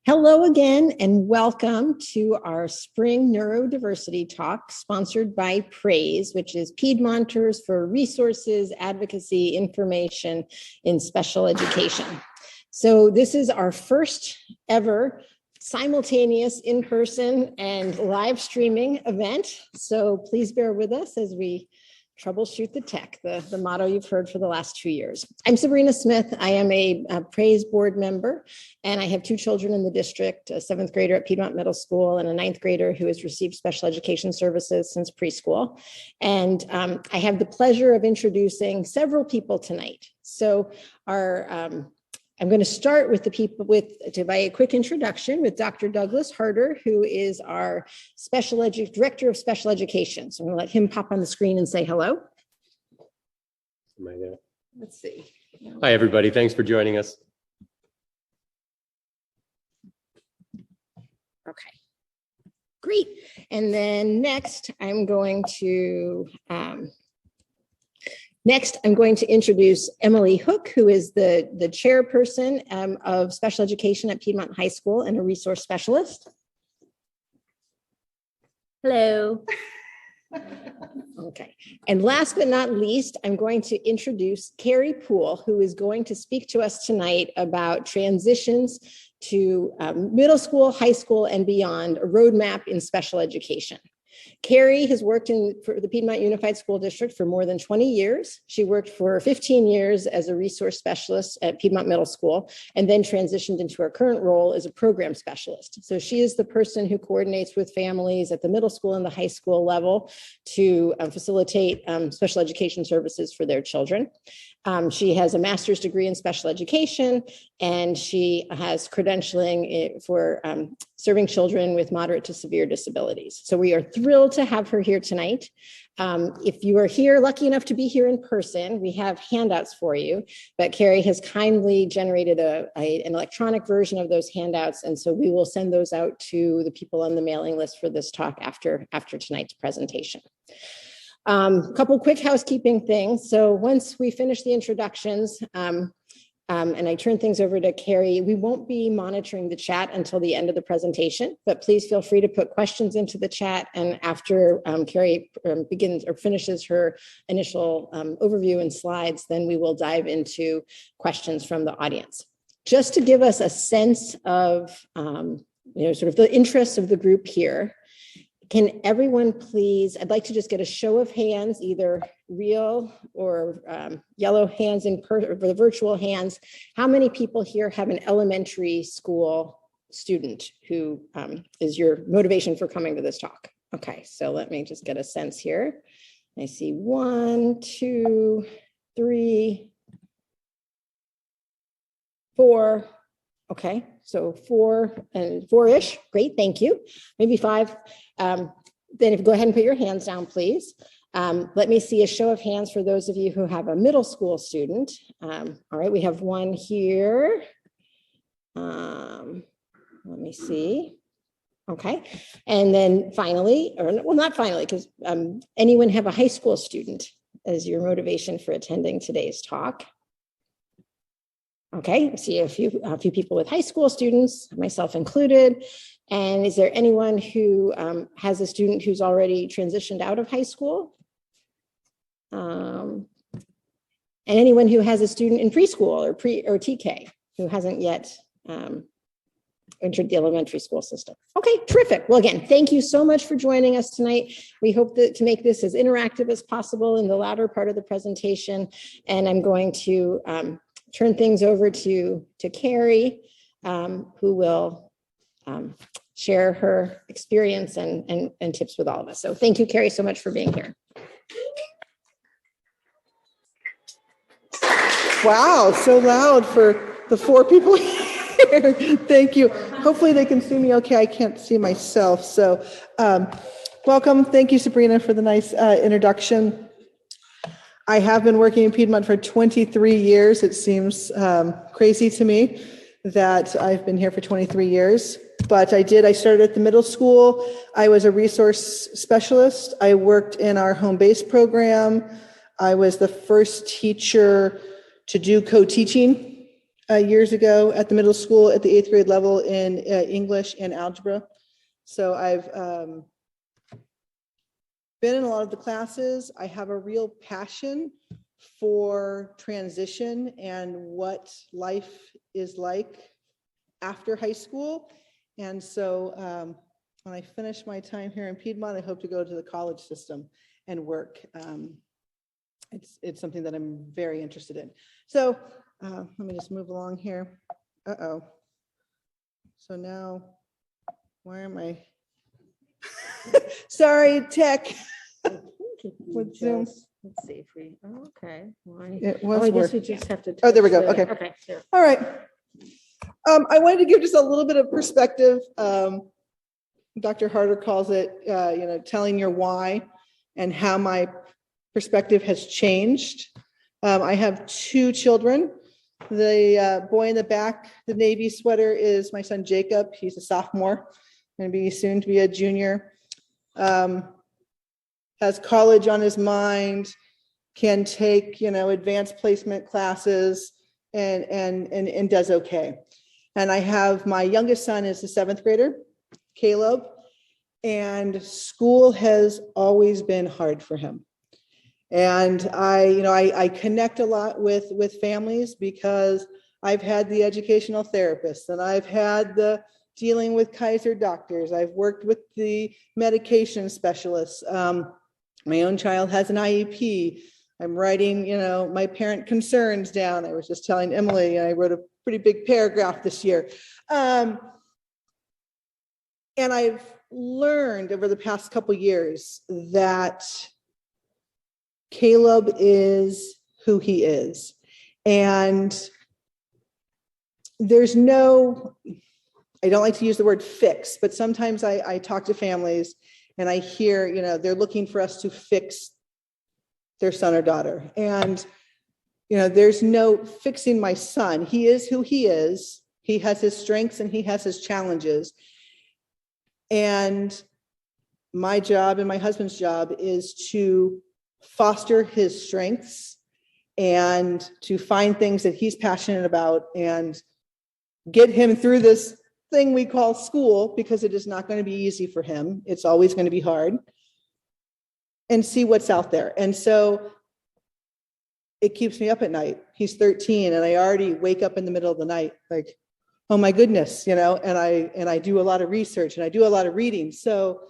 Hello again, and welcome to our spring neurodiversity talk sponsored by PRAISE, which is Piedmonters for Resources, Advocacy, Information in Special Education. So this is our first ever simultaneous in-person and live streaming event. So please bear with us as we troubleshoot the tech, the motto you've heard for the last 2 years. I'm Sabrina Smith. I am a PRAISE board member, and I have 2 children in the district, a 7th grader at Piedmont Middle School and a 9th grader who has received special education services since preschool. And I have the pleasure of introducing several people tonight. So I'm going to start with the people by a quick introduction with Dr. Douglas Harder, who is our Director of Special Education. So I'm going to let him pop on the screen and say hello. Am I there? Let's see. Hi, everybody. Thanks for joining us. Okay, great. And then next, I'm going to introduce Emily Hook, who is the chairperson of special education at Piedmont High School and a resource specialist. Hello. Okay. And last but not least, I'm going to introduce Carrie Poole, who is going to speak to us tonight about transitions to middle school, high school, and beyond, a roadmap in special education. Carrie has worked for the Piedmont Unified School District for more than 20 years. She worked for 15 years as a resource specialist at Piedmont Middle School, and then transitioned into her current role as a program specialist. So she is the person who coordinates with families at the middle school and the high school level to facilitate special education services for their children. She has a master's degree in special education, and she has credentialing for serving children with moderate to severe disabilities. So we are thrilled to have her here tonight. If you are here, lucky enough to be here in person, we have handouts for you, but Carrie has kindly generated an electronic version of those handouts, and so we will send those out to the people on the mailing list for this talk after tonight's presentation. A couple quick housekeeping things. So once we finish the introductions and I turn things over to Carrie, we won't be monitoring the chat until the end of the presentation, but please feel free to put questions into the chat. And after Carrie begins or finishes her initial overview and slides, then we will dive into questions from the audience. Just to give us a sense of sort of the interests of the group here, can everyone please, I'd like to just get a show of hands, either real or yellow hands or the virtual hands. How many people here have an elementary school student who is your motivation for coming to this talk? Okay, so let me just get a sense here. I see 1, 2, 3, 4. Okay, so 4 and 4-ish. Great, thank you. Maybe 5. Then if you go ahead and put your hands down, please. Let me see a show of hands for those of you who have a middle school student. All right, we have 1 here. Let me see. Okay, and then finally, or well, not finally, because anyone have a high school student as your motivation for attending today's talk? Okay, I see a few people with high school students, myself included. And is there anyone who has a student who's already transitioned out of high school? And anyone who has a student in preschool or TK who hasn't yet entered the elementary school system? Okay, terrific. Well, again, thank you so much for joining us tonight. We hope to make this as interactive as possible in the latter part of the presentation. And I'm going to turn things over to Carrie, who will share her experience and tips with all of us. So thank you, Carrie, so much for being here. Wow, so loud for the 4 people here. Thank you. Hopefully they can see me okay. I can't see myself. So welcome. Thank you, Sabrina, for the nice introduction. I have been working in Piedmont for 23 years. It seems crazy to me that I've been here for 23 years, but I started at the middle school. I was a resource specialist. I worked in our home-based program. I was the first teacher to do co-teaching years ago at the middle school at the 8th grade level in English and algebra. So I've been in a lot of the classes. I have a real passion for transition and what life is like after high school. And so when I finish my time here in Piedmont, I hope to go to the college system and work. It's something that I'm very interested in. So let me just move along here. Uh-oh. So now, where am I? Sorry, tech. With Zoom. Let's see if we, okay. Why? It Oh, was I guess we working. just have to. Oh, there we touch go. the- Okay. Okay. There. All right. I wanted to give just a little bit of perspective. Dr. Harder calls it, telling your why and how my perspective has changed. I have 2 children. The boy in the back, the navy sweater, is my son Jacob. He's a sophomore, going to be soon to be a junior. Has college on his mind, can take, advanced placement classes and does okay. And I have my youngest son is the 7th grader, Caleb, and school has always been hard for him. And I connect a lot with families because I've had the educational therapists and I've had the dealing with Kaiser doctors. I've worked with the medication specialists. My own child has an IEP. I'm writing, my parent concerns down. I was just telling Emily, I wrote a pretty big paragraph this year. And I've learned over the past couple years that Caleb is who he is. And there's no, I don't like to use the word fix, but sometimes I talk to families and I hear, they're looking for us to fix their son or daughter. And, there's no fixing my son. He is who he is. He has his strengths and he has his challenges. And my job and my husband's job is to foster his strengths and to find things that he's passionate about and get him through this thing we call school, because it is not going to be easy for him. It's always going to be hard, and see what's out there. And so it keeps me up at night. He's 13 and I already wake up in the middle of the night, like, oh my goodness, and I do a lot of research and I do a lot of reading. So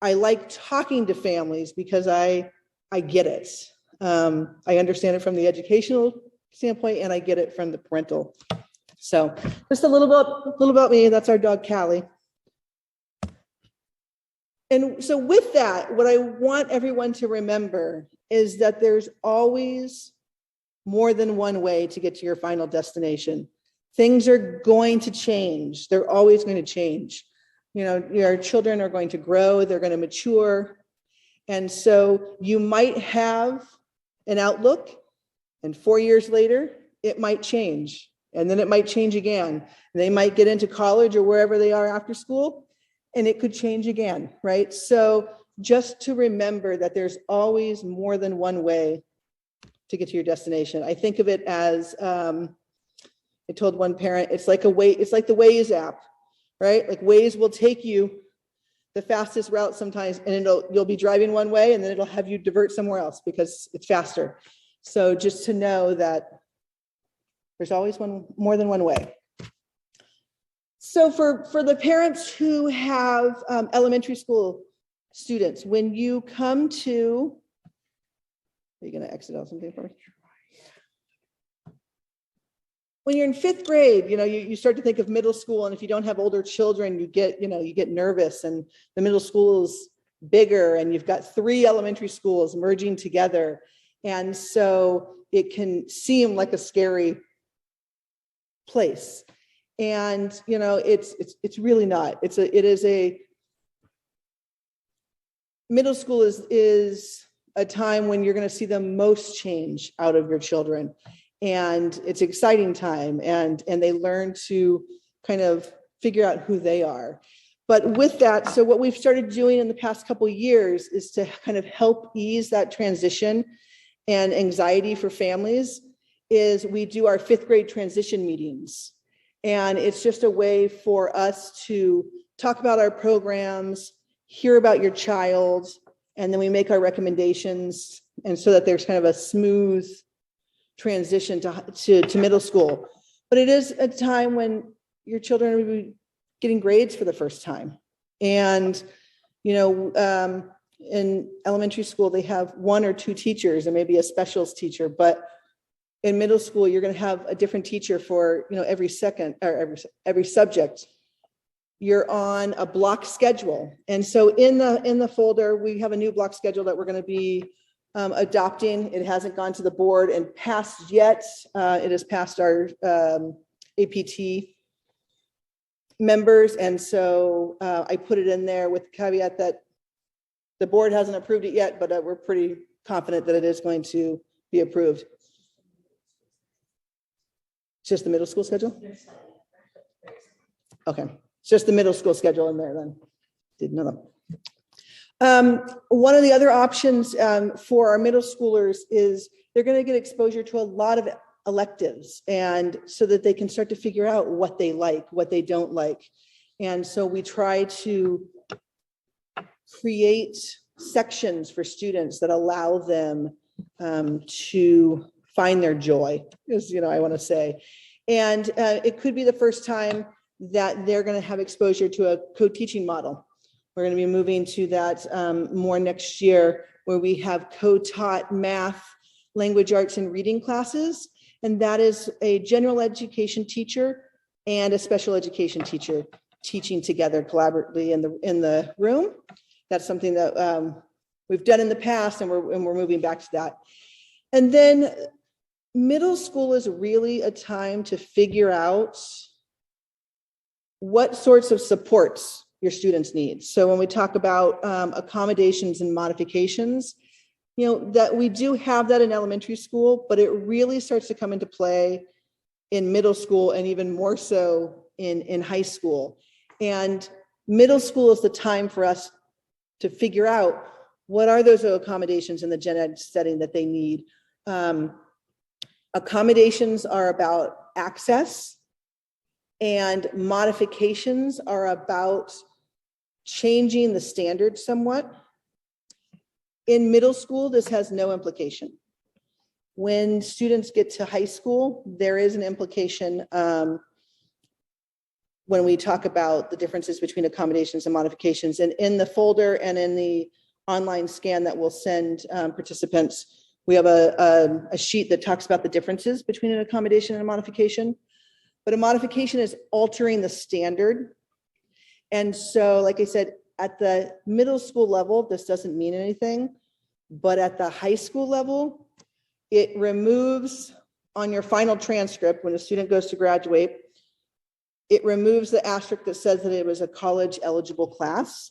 I like talking to families because I get it. I understand it from the educational standpoint and I get it from the parental. So just a little about me. That's our dog, Callie. And so with that, what I want everyone to remember is that there's always more than one way to get to your final destination. Things are going to change. They're always going to change. Your children are going to grow, they're going to mature. And so you might have an outlook, and 4 years later, it might change. And then it might change again. They might get into college or wherever they are after school, and it could change again, right? So just to remember that there's always more than one way to get to your destination. I think of it as, I told one parent, it's like the Waze app, right? Like Waze will take you the fastest route sometimes, and you'll be driving one way and then it'll have you divert somewhere else because it's faster. So just to know that there's always more than one way. So for the parents who have elementary school students, when you come to, are you going to exit out something for me? When you're in 5th grade, you start to think of middle school, and if you don't have older children, you get nervous, and the middle school is bigger, and you've got 3 elementary schools merging together, and so it can seem like a scary place. And it's really not. Middle school is a time when you're going to see the most change out of your children. And it's an exciting time, and they learn to kind of figure out who they are. But with that, so what we've started doing in the past couple of years is to kind of help ease that transition and anxiety for families, is we do our 5th grade transition meetings. And it's just a way for us to talk about our programs, hear about your child, and then we make our recommendations. And so that there's kind of a smooth transition to middle school. But it is a time when your children will be getting grades for the first time. And, in elementary school, they have 1 or 2 teachers and maybe a specials teacher, but in middle school, you're going to have a different teacher for, every second or every subject. You're on a block schedule. And so in the folder, we have a new block schedule that we're going to be adopting. It hasn't gone to the board and passed yet. It has passed our APT members. And so I put it in there with the caveat that the board hasn't approved it yet, but we're pretty confident that it is going to be approved. It's just the middle school schedule? Okay, it's just the middle school schedule in there then. Didn't know that. One of the other options for our middle schoolers is they're going to get exposure to a lot of electives, and so that they can start to figure out what they like, what they don't like. And so we try to create sections for students that allow them to find their joy, is, I want to say. And it could be the first time that they're going to have exposure to a co-teaching model. We're going to be moving to that more next year, where we have co-taught math, language arts, and reading classes. And that is a general education teacher and a special education teacher teaching together collaboratively in the room. That's something that we've done in the past, and we're moving back to that. And then middle school is really a time to figure out what sorts of supports your students need. So when we talk about accommodations and modifications, that we do have that in elementary school, but it really starts to come into play in middle school, and even more so in high school. And middle school is the time for us to figure out what are those accommodations in the gen ed setting that they need. Accommodations are about access, and modifications are about changing the standard somewhat. In middle school, this has no implication. When students get to high school, there is an implication when we talk about the differences between accommodations and modifications. And in the folder and in the online scan that we'll send participants, we have a sheet that talks about the differences between an accommodation and a modification. But a modification is altering the standard. And so, like I said, at the middle school level, this doesn't mean anything. But at the high school level, it removes on your final transcript, when a student goes to graduate, it removes the asterisk that says that it was a college eligible class.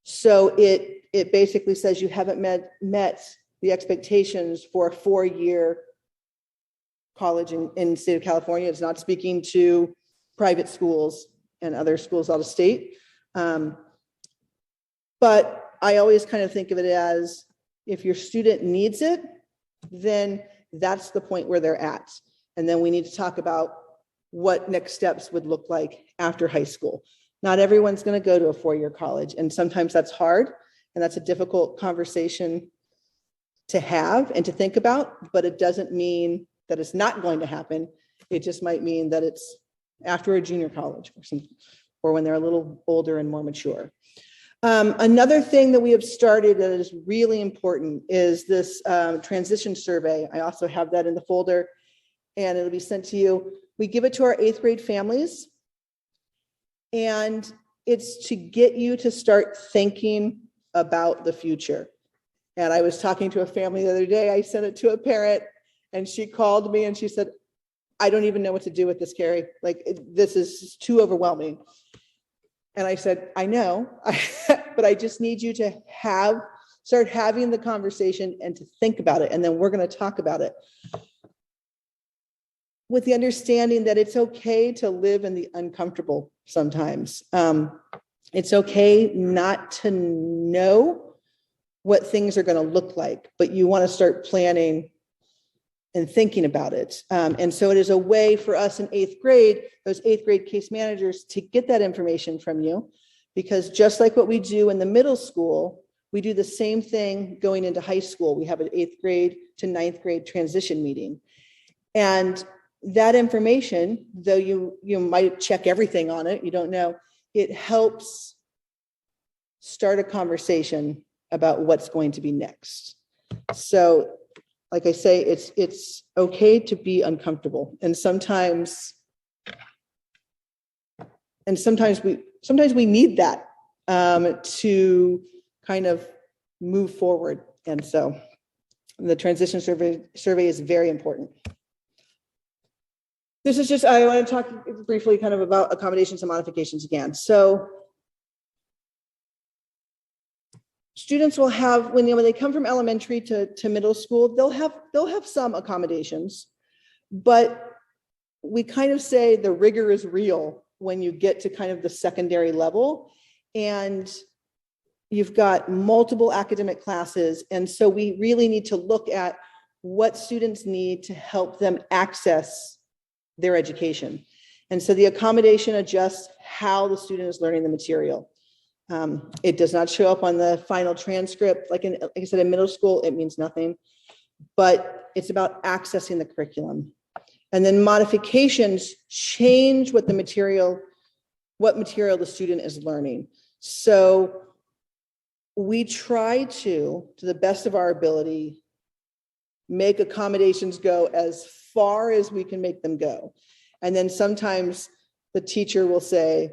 So it basically says you haven't met the expectations for a 4-year college in the state of California. It's not speaking to private schools and other schools out of state. But I always kind of think of it as, if your student needs it, then that's the point where they're at. And then we need to talk about what next steps would look like after high school. Not everyone's going to go to a 4-year college, and sometimes that's hard, and that's a difficult conversation to have and to think about, but it doesn't mean that it's not going to happen. It just might mean that it's after a junior college or something, or when they're a little older and more mature. Another thing that we have started that is really important is this transition survey. I also have that in the folder, and it'll be sent to you. We give it to our 8th grade families, and it's to get you to start thinking about the future. And I was talking to a family the other day. I sent it to a parent, and she called me and she said, I don't even know what to do with this, Carrie. Like, this is too overwhelming. And I said, I know, but I just need you to start having the conversation and to think about it. And then we're going to talk about it with the understanding that it's okay to live in the uncomfortable sometimes. It's okay not to know what things are going to look like, but you want to start planning and thinking about it. And so it is a way for us in 8th grade, those 8th grade case managers, to get that information from you, because just like what we do in the middle school, we do the same thing going into high school. We have an 8th grade to 9th grade transition meeting. And that information, though you might check everything on it, you don't know, it helps start a conversation about what's going to be next. So, like I say, it's okay to be uncomfortable, and sometimes we need that to kind of move forward. And so the transition survey is very important. This is just, I want to talk briefly kind of about accommodations and modifications again. So students will have, when they come from elementary to middle school, they'll have some accommodations, but we kind of say the rigor is real when you get to kind of the secondary level, and you've got multiple academic classes. And so we really need to look at what students need to help them access their education. And so the accommodation adjusts how the student is learning the material. It does not show up on the final transcript. Like I said, in middle school, it means nothing, but it's about accessing the curriculum. And then modifications change what material the student is learning. So we try to the best of our ability, make accommodations go as far as we can make them go. And then sometimes the teacher will say,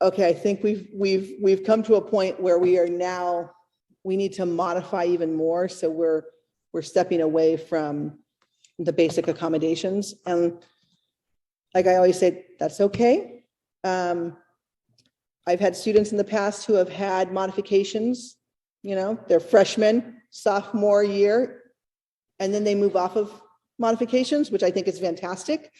okay, I think we've come to a point where we need to modify even more. So we're stepping away from the basic accommodations. And like I always say, that's okay. I've had students in the past who have had modifications, they're freshmen, sophomore year, and then they move off of modifications, which I think is fantastic.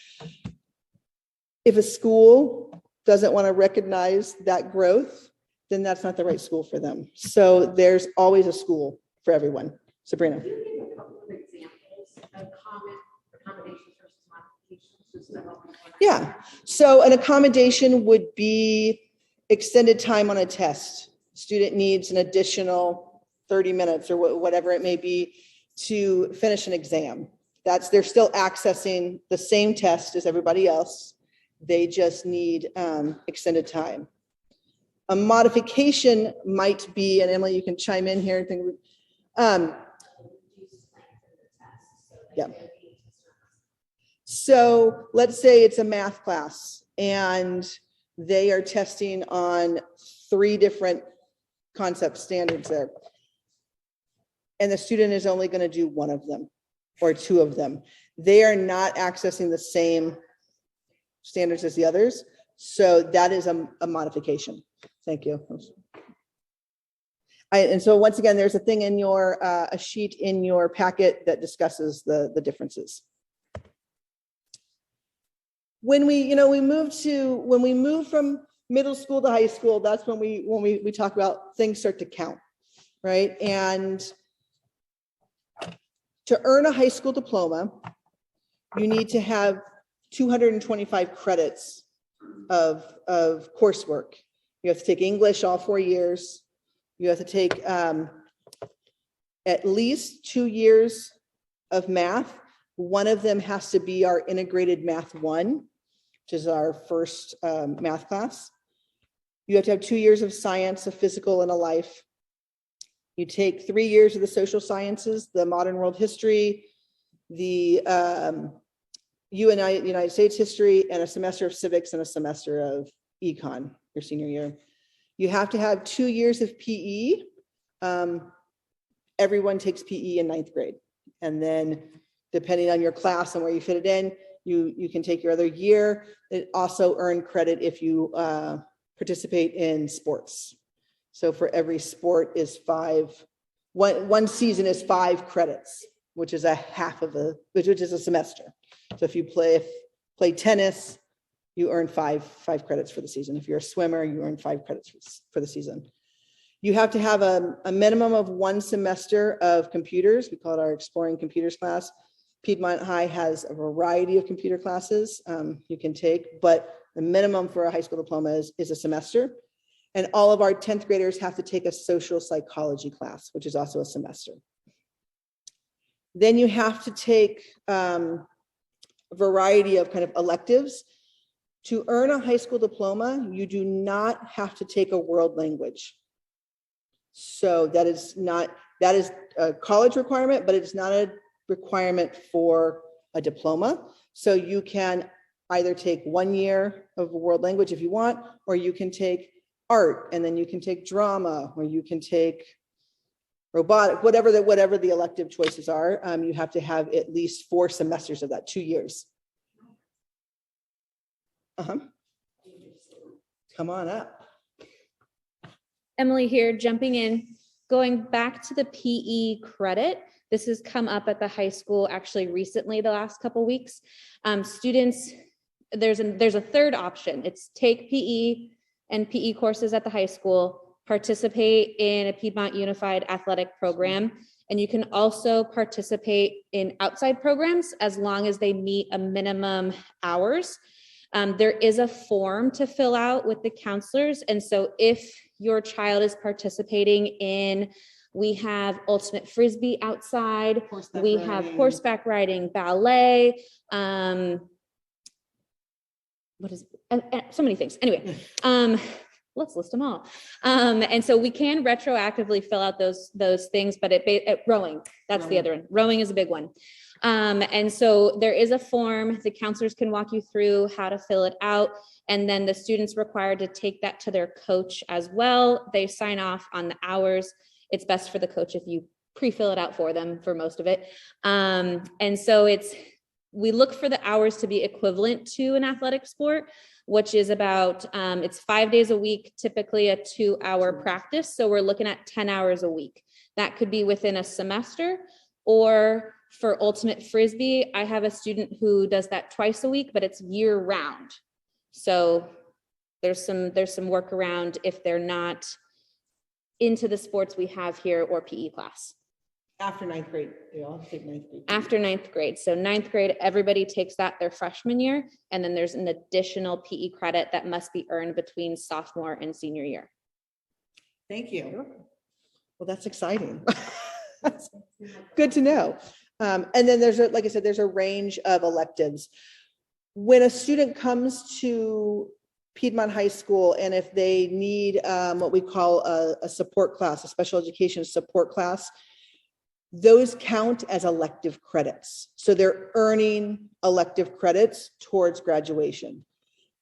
If a school doesn't want to recognize that growth, then that's not the right school for them. So there's always a school for everyone. Sabrina. Can you give a couple of examples of common accommodations versus modifications? Just to help me? Yeah. So an accommodation would be extended time on a test. Student needs an additional 30 minutes or whatever it may be to finish an exam. They're still accessing the same test as everybody else. They just need extended time. A modification might be, and Emily, you can chime in here. Yeah. So let's say it's a math class and they are testing on 3 different concept standards there. And the student is only going to do 1 of them or 2 of them. They are not accessing the same standards as the others. So that is a modification. Thank you. And so once again, there's a thing in a sheet in your packet that discusses the differences. When we move from middle school to high school, that's when we talk about things start to count, right? And to earn a high school diploma, you need to have 225 credits of coursework. You have to take English all 4 years. You have to take at least 2 years of math. One of them has to be our integrated math 1, which is our first math class. You have to have 2 years of science, a physical and a life. You take 3 years of the social sciences, the modern world history, the United States history, and a semester of civics and a semester of econ your senior year. You have to have 2 years of PE. Everyone takes PE in 9th grade. And then depending on your class and where you fit it in, you can take your other year. It also earn credit if you participate in sports. So for every sport is 5, one season is 5 credits, which is which is a semester. So if you play tennis, you earn 5 credits for the season. If you're a swimmer, you earn 5 credits for the season. You have to have a minimum of 1 semester of computers. We call it our Exploring Computers class. Piedmont High has a variety of computer classes you can take, but the minimum for a high school diploma is a semester. And all of our 10th graders have to take a social psychology class, which is also a semester. Then you have to take a variety of kind of electives. To earn a high school diploma, you do not have to take a world language. So that is a college requirement, but it's not a requirement for a diploma. So you can either take 1 year of a world language if you want, or you can take art, and then you can take drama, or you can take robotic, whatever the elective choices are. You have to have at least 4 semesters of that, 2 years. Come on up. Emily here, jumping in, going back to the PE credit. This has come up at the high school actually recently, the last couple weeks. Students, there's a third option. It's take PE and PE courses at the high school, participate in a Piedmont Unified Athletic Program, and you can also participate in outside programs as long as they meet a minimum hours. There is a form to fill out with the counselors. And so if your child is participating in, we have ultimate frisbee outside, we have horseback riding, ballet, so many things. Anyway, let's list them all. And so we can retroactively fill out those things, but rowing, that's the other one. Rowing is a big one. And so there is a form, the counselors can walk you through how to fill it out. And then the students required to take that to their coach as well. They sign off on the hours. It's best for the coach if you pre-fill it out for them for most of it. And so we look for the hours to be equivalent to an athletic sport, which is about, it's 5 days a week, typically a 2-hour practice. So we're looking at 10 hours a week. That could be within a semester, or for ultimate frisbee, I have a student who does that twice a week, but it's year round. So there's some workaround if they're not into the sports we have here or PE class. After 9th grade, they all take 9th grade. After 9th grade. So 9th grade, everybody takes that their freshman year. And then there's an additional PE credit that must be earned between sophomore and senior year. Thank you. Well, that's exciting. That's good to know. And then like I said, there's a range of electives. When a student comes to Piedmont High School, and if they need what we call a support class, a special education support class, those count as elective credits. So they're earning elective credits towards graduation.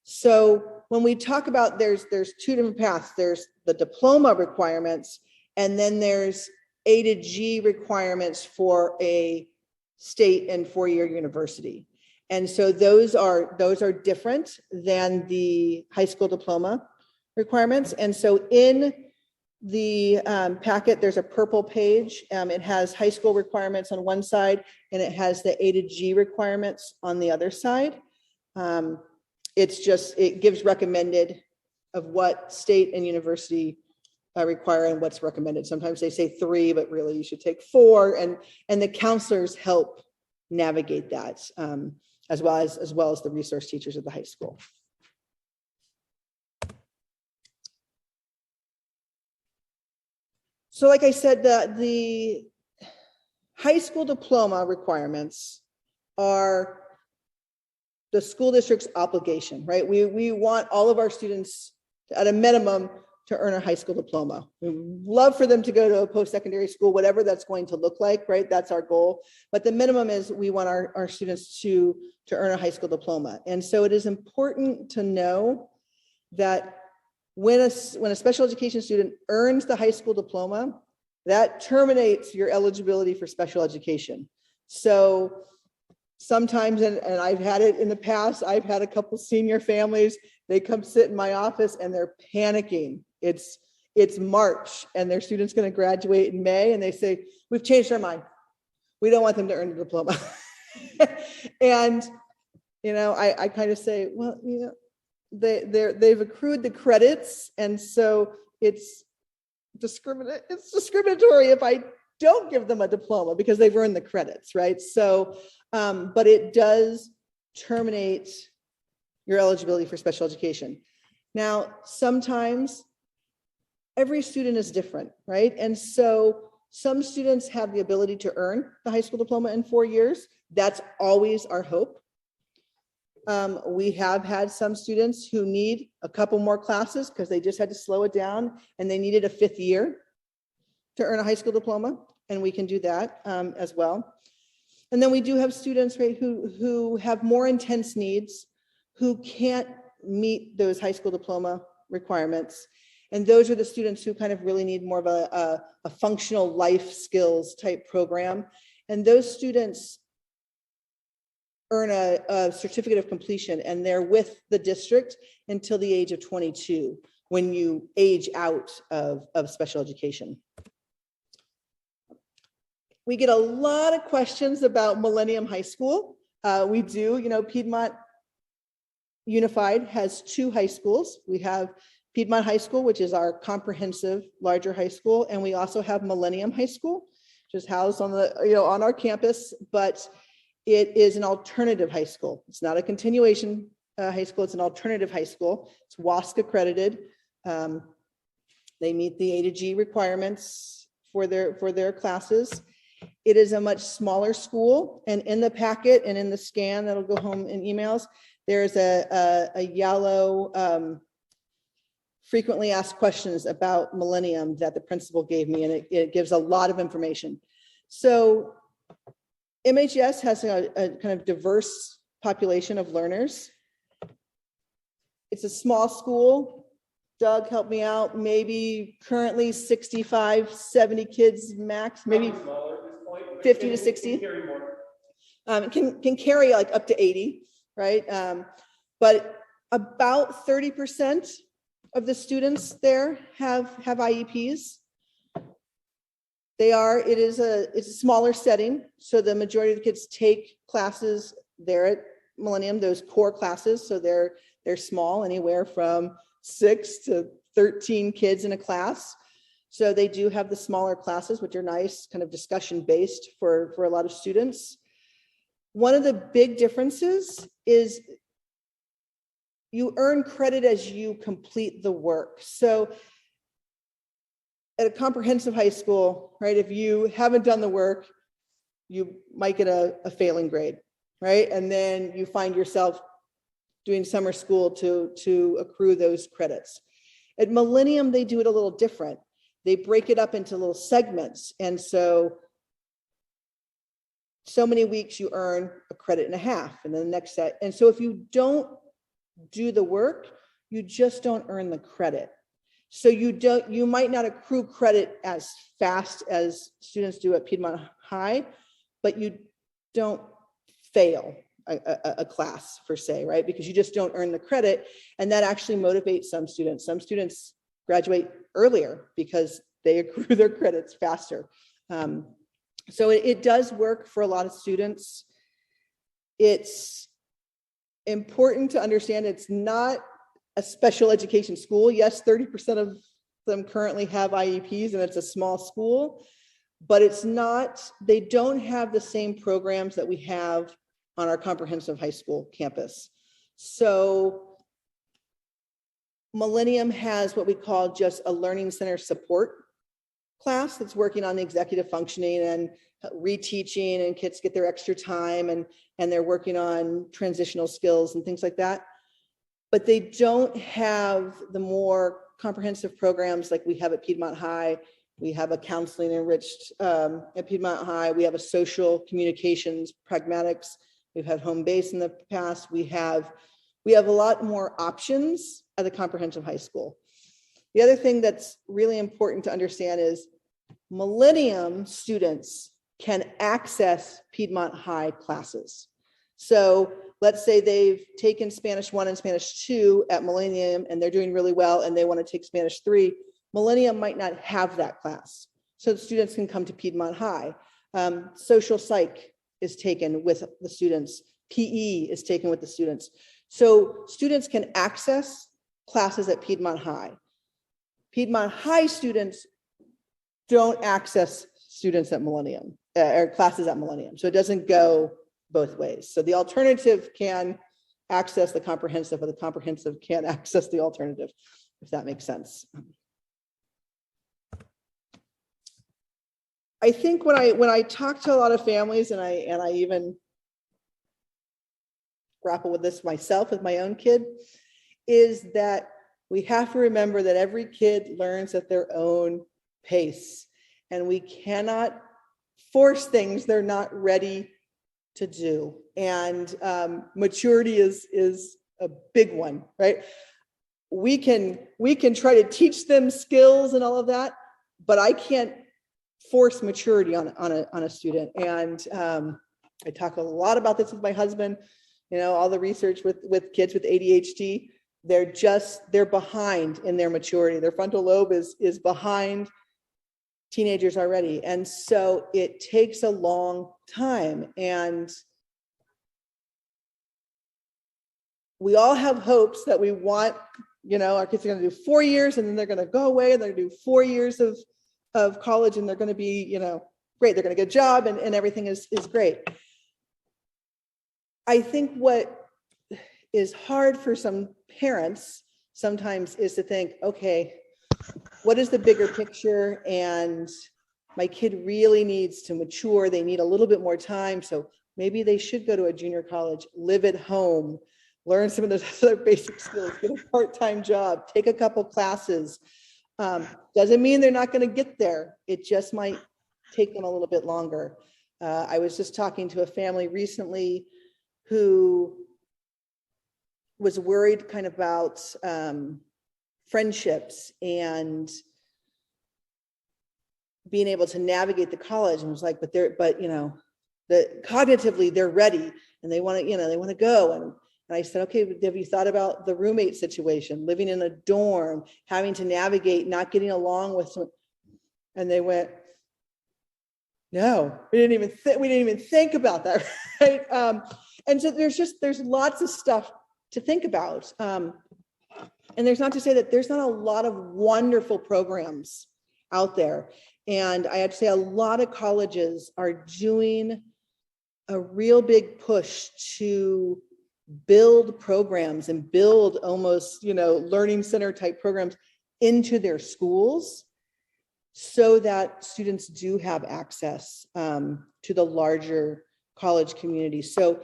So when we talk about there's 2 different paths. There's the diploma requirements, and then there's A to G requirements for a state and 4-year university. And so those are different than the high school diploma requirements. And so in the packet, there's a purple page. It has high school requirements on one side, and it has the A to G requirements on the other side. It gives recommended of what state and university require and what's recommended. Sometimes they say 3, but really you should take 4, and the counselors help navigate that, as well as the resource teachers at the high school. So like I said, the high school diploma requirements are the school district's obligation, right? We want all of our students at a minimum to earn a high school diploma. We love for them to go to a post-secondary school, whatever that's going to look like, right? That's our goal. But the minimum is we want our students to earn a high school diploma. And so it is important to know that when a special education student earns the high school diploma, that terminates your eligibility for special education. So sometimes, and I've had it in the past, I've had a couple senior families, they come sit in my office and they're panicking. It's March and their student's going to graduate in May, and they say, we've changed our mind. We don't want them to earn a diploma. And, I kind of say, well, they've accrued the credits, and so it's discriminatory if I don't give them a diploma because they've earned the credits, right? So, but it does terminate your eligibility for special education. Now, sometimes every student is different, right? And so some students have the ability to earn the high school diploma in 4 years. That's always our hope. We have had some students who need a couple more classes because they just had to slow it down and they needed a 5th year to earn a high school diploma, and we can do that as well. And then we do have students, right, who have more intense needs, who can't meet those high school diploma requirements. And those are the students who kind of really need more of a functional life skills type program. And those students earn a certificate of completion, and they're with the district until the age of 22, when you age out of special education. We get a lot of questions about Millennium High School. We do, you know, Piedmont Unified has 2 high schools. We have Piedmont High School, which is our comprehensive larger high school, and we also have Millennium High School, which is housed on the, you know, on our campus, but it is an alternative high school. It's not a continuation high school, it's an alternative high school. It's WASC accredited. They meet the A to G requirements for their classes. It is a much smaller school, and in the packet and in the scan that'll go home in emails, there's a yellow frequently asked questions about Millennium that the principal gave me, and it gives a lot of information. So MHS has a kind of diverse population of learners. It's a small school. Doug, help me out. Maybe currently 65, 70 kids max, maybe 50 to 60. Can carry like up to 80, right? But about 30% of the students there have IEPs. It is a smaller setting, so the majority of the kids take classes there at Millennium, those core classes, so they're small, anywhere from 6 to 13 kids in a class. So they do have the smaller classes, which are nice, kind of discussion based for a lot of students. One of the big differences is you earn credit as you complete the work. So at a comprehensive high school, right, if you haven't done the work, you might get a failing grade, right? And then you find yourself doing summer school to accrue those credits. At Millennium, they do it a little different. They break it up into little segments. And so many weeks you earn a credit and a half, and then the next set. And so if you don't do the work, you just don't earn the credit. So you might not accrue credit as fast as students do at Piedmont High, but you don't fail a class per se, right? Because you just don't earn the credit, and that actually motivates some students. Some students graduate earlier because they accrue their credits faster. So it does work for a lot of students. It's important to understand it's not a special education school. Yes, 30% of them currently have IEPs, and it's a small school, but it's not, they don't have the same programs that we have on our comprehensive high school campus. So Millennium has what we call just a learning center support class that's working on the executive functioning and reteaching, and kids get their extra time, and they're working on transitional skills and things like that. But they don't have the more comprehensive programs like we have at Piedmont High. We have a counseling enriched at Piedmont High. We have a social communications pragmatics. We've had home base in the past. We have a lot more options at the comprehensive high school. The other thing that's really important to understand is Millennium students can access Piedmont High classes. So let's say they've taken Spanish 1 and Spanish 2 at Millennium, and they're doing really well, and they want to take Spanish 3. Millennium might not have that class, so the students can come to Piedmont High. Social psych is taken with the students. PE is taken with the students. So students can access classes at Piedmont High. Piedmont High students don't access students at Millennium or classes at Millennium. So it doesn't go both ways. So the alternative can access the comprehensive, or the comprehensive can't access the alternative, if that makes sense. I think when I talk to a lot of families, and I even grapple with this myself with my own kid, is that we have to remember that every kid learns at their own pace, and we cannot force things they're not ready to do. And maturity is a big one, right? We can try to teach them skills and all of that, but I can't force maturity on a student. And I talk a lot about this with my husband. You know, all the research with kids with ADHD, they're behind in their maturity. Their frontal lobe is behind teenagers already. And so it takes a long time. And we all have hopes that we want, you know, our kids are going to do 4 years and then they're going to go away and they're going to do 4 years of college and they're going to be, you know, great. They're going to get a job and everything is great. I think what is hard for some parents sometimes is to think, okay, what is the bigger picture? And my kid really needs to mature. They need a little bit more time. So maybe they should go to a junior college, live at home, learn some of those other basic skills, get a part-time job, take a couple classes. Doesn't mean they're not going to get there. It just might take them a little bit longer. I was just talking to a family recently who was worried kind of about friendships and being able to navigate the college, and was like, but you know, cognitively they're ready and they want to, you know, they want to go. And I said, okay, have you thought about the roommate situation, living in a dorm, having to navigate, not getting along with someone? And they went, no, we didn't even think about that, right? And so there's lots of stuff to think about. And there's not to say that there's not a lot of wonderful programs out there. And I have to say a lot of colleges are doing a real big push to build programs and build almost, you know, learning center type programs into their schools so that students do have access to the larger college community. So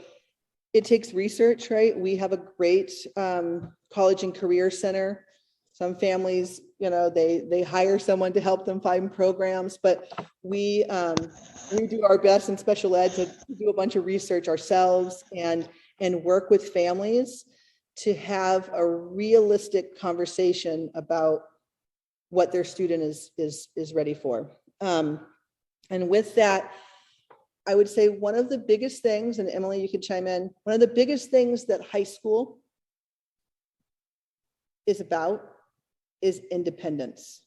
it takes research, right? We have a great college and career center. Some families, you know, they hire someone to help them find programs, but we do our best in special ed to do a bunch of research ourselves and work with families to have a realistic conversation about what their student is ready for. And with that, I would say one of the biggest things, and Emily, you could chime in, one of the biggest things that high school is about is independence.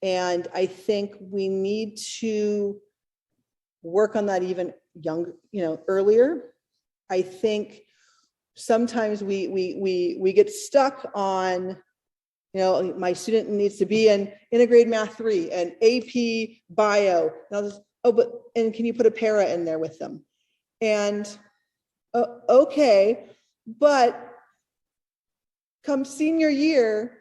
And I think we need to work on that even earlier. I think sometimes we get stuck on, you know, my student needs to be in integrated math 3 and AP bio. And can you put a para in there with them? And okay, but come senior year,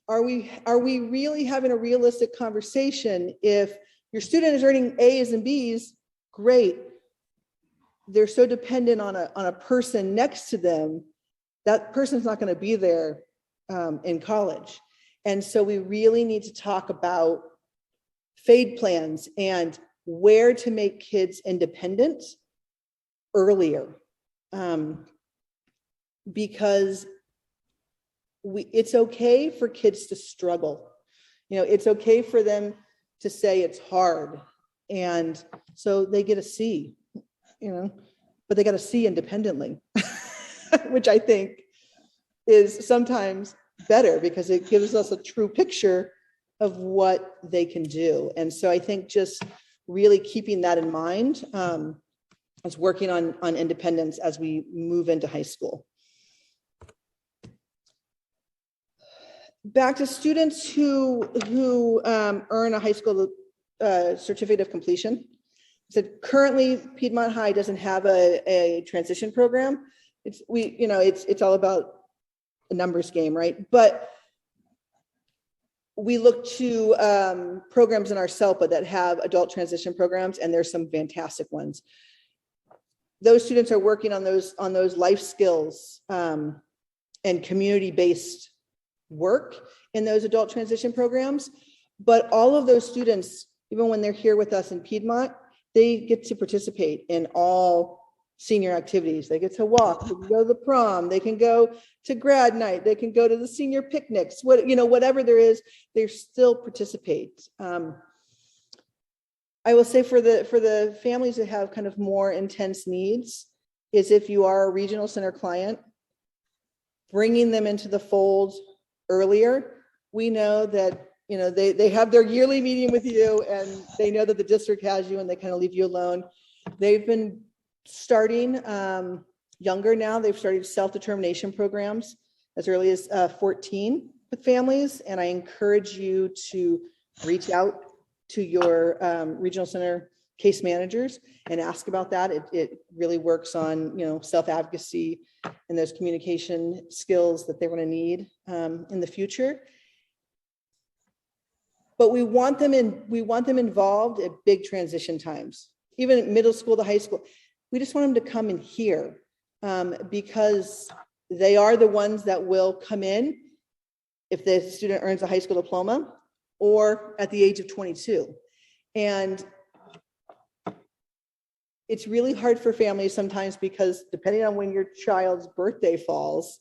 are we really having a realistic conversation? If your student is earning A's and B's, great. They're so dependent on a person next to them, that person's not going to be there in college. And so we really need to talk about FADE plans and where to make kids independent earlier, because it's okay for kids to struggle. You know, it's okay for them to say it's hard. And so they get a C, you know, but they got a C independently, which I think is sometimes better because it gives us a true picture of what they can do. And so I think just really keeping that in mind is working on independence as we move into high school. Back to students who earn a high school certificate of completion. So currently Piedmont High doesn't have a transition program. It's all about a numbers game, right? But we look to programs in our SELPA that have adult transition programs, and there's some fantastic ones. Those students are working on those life skills and community-based work in those adult transition programs. But all of those students, even when they're here with us in Piedmont, they get to participate in all senior activities. They get to walk, they can go to the prom, they can go to grad night, they can go to the senior picnics, whatever there is, they still participate. I will say for the families that have kind of more intense needs is if you are a regional center client, bringing them into the fold earlier. We know that they have their yearly meeting with you and they know that the district has you and they kind of leave you alone. They've been starting younger now. They've started self-determination programs as early as 14 with families. And I encourage you to reach out to your regional center case managers and ask about that. It really works on, self-advocacy and those communication skills that they're going to need in the future. But we want them involved at big transition times, even at middle school to high school. We just want them to come in here because they are the ones that will come in if the student earns a high school diploma or at the age of 22. And it's really hard for families sometimes because depending on when your child's birthday falls,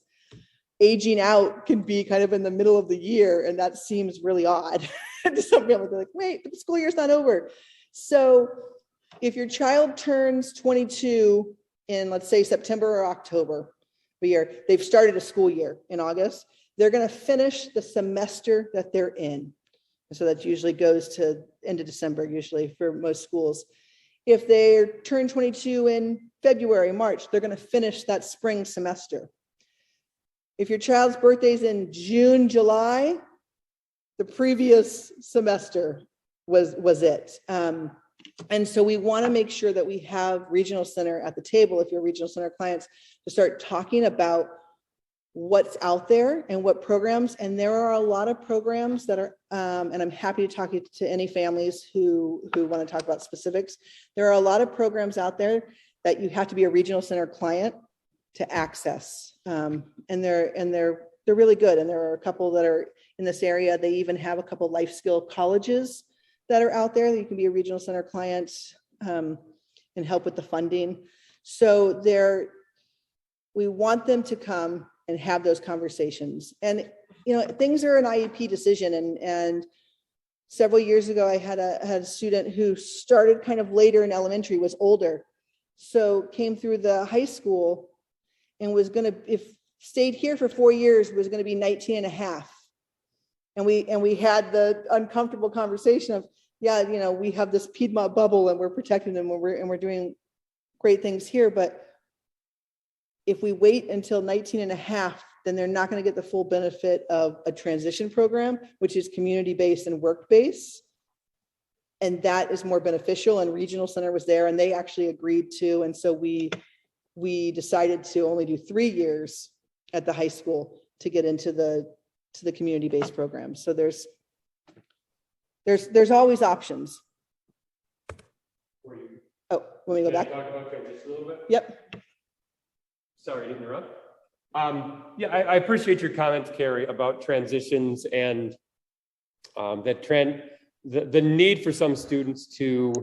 aging out can be kind of in the middle of the year, and that seems really odd to some families. They're like, wait, the school year's not over. So if your child turns 22 in, let's say, September or October, they've started a school year in August, they're going to finish the semester that they're in. And so that usually goes to end of December, usually for most schools. If they turn 22 in February, March, they're going to finish that spring semester. If your child's birthday is in June, July, the previous semester was it. And so we want to make sure that we have regional center at the table, if you're regional center clients, to start talking about what's out there and what programs. And there are a lot of programs that are, and I'm happy to talk to any families who want to talk about specifics. There are a lot of programs out there that you have to be a regional center client to access. And they're really good. And there are a couple that are in this area. They even have a couple life skill colleges that are out there that you can be a regional center client and help with the funding. So we want them to come and have those conversations. And things are an IEP decision. And several years ago, I had a student who started kind of later in elementary, was older, so came through the high school and was going to, if stayed here for 4 years, was going to be 19 and a half. And we had the uncomfortable conversation of, we have this Piedmont bubble and we're protecting them and we're doing great things here. But if we wait until 19 and a half, then they're not going to get the full benefit of a transition program, which is community-based and work-based. And that is more beneficial. And Regional Center was there and they actually agreed to. And so we decided to only do 3 years at the high school to get into the community-based program. So there's always options. Oh, let me go back. Talk about transition a little bit? Yep. Sorry to interrupt. I appreciate your comments, Carrie, about transitions and the need for some students to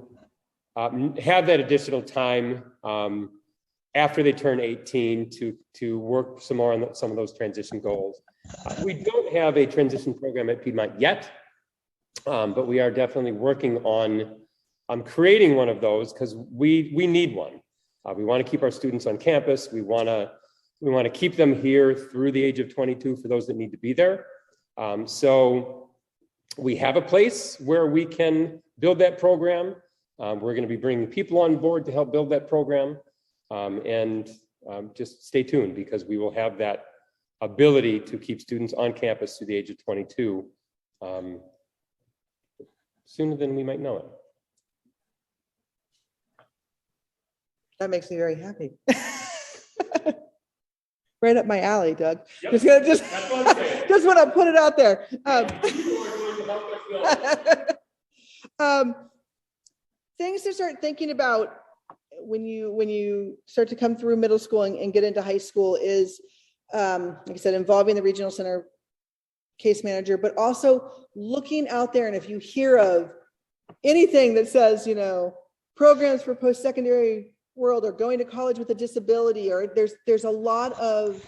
have that additional time after they turn 18 to work some more on some of those transition goals. We don't have a transition program at Piedmont yet, but we are definitely working on creating one of those because we need one. We want to keep our students on campus. We want to keep them here through the age of 22 for those that need to be there. So we have a place where we can build that program. We're going to be bringing people on board to help build that program. Just stay tuned because we will have that ability to keep students on campus to the age of 22. sooner than we might know it. That makes me very happy. Right up my alley, Doug. Yep. Just That's what I'm saying. just want to put it out there. Things to start thinking about when you start to come through middle school and get into high school is, like I said, involving the regional center case manager, but also looking out there. And if you hear of anything that says, programs for post-secondary world or going to college with a disability, or there's a lot of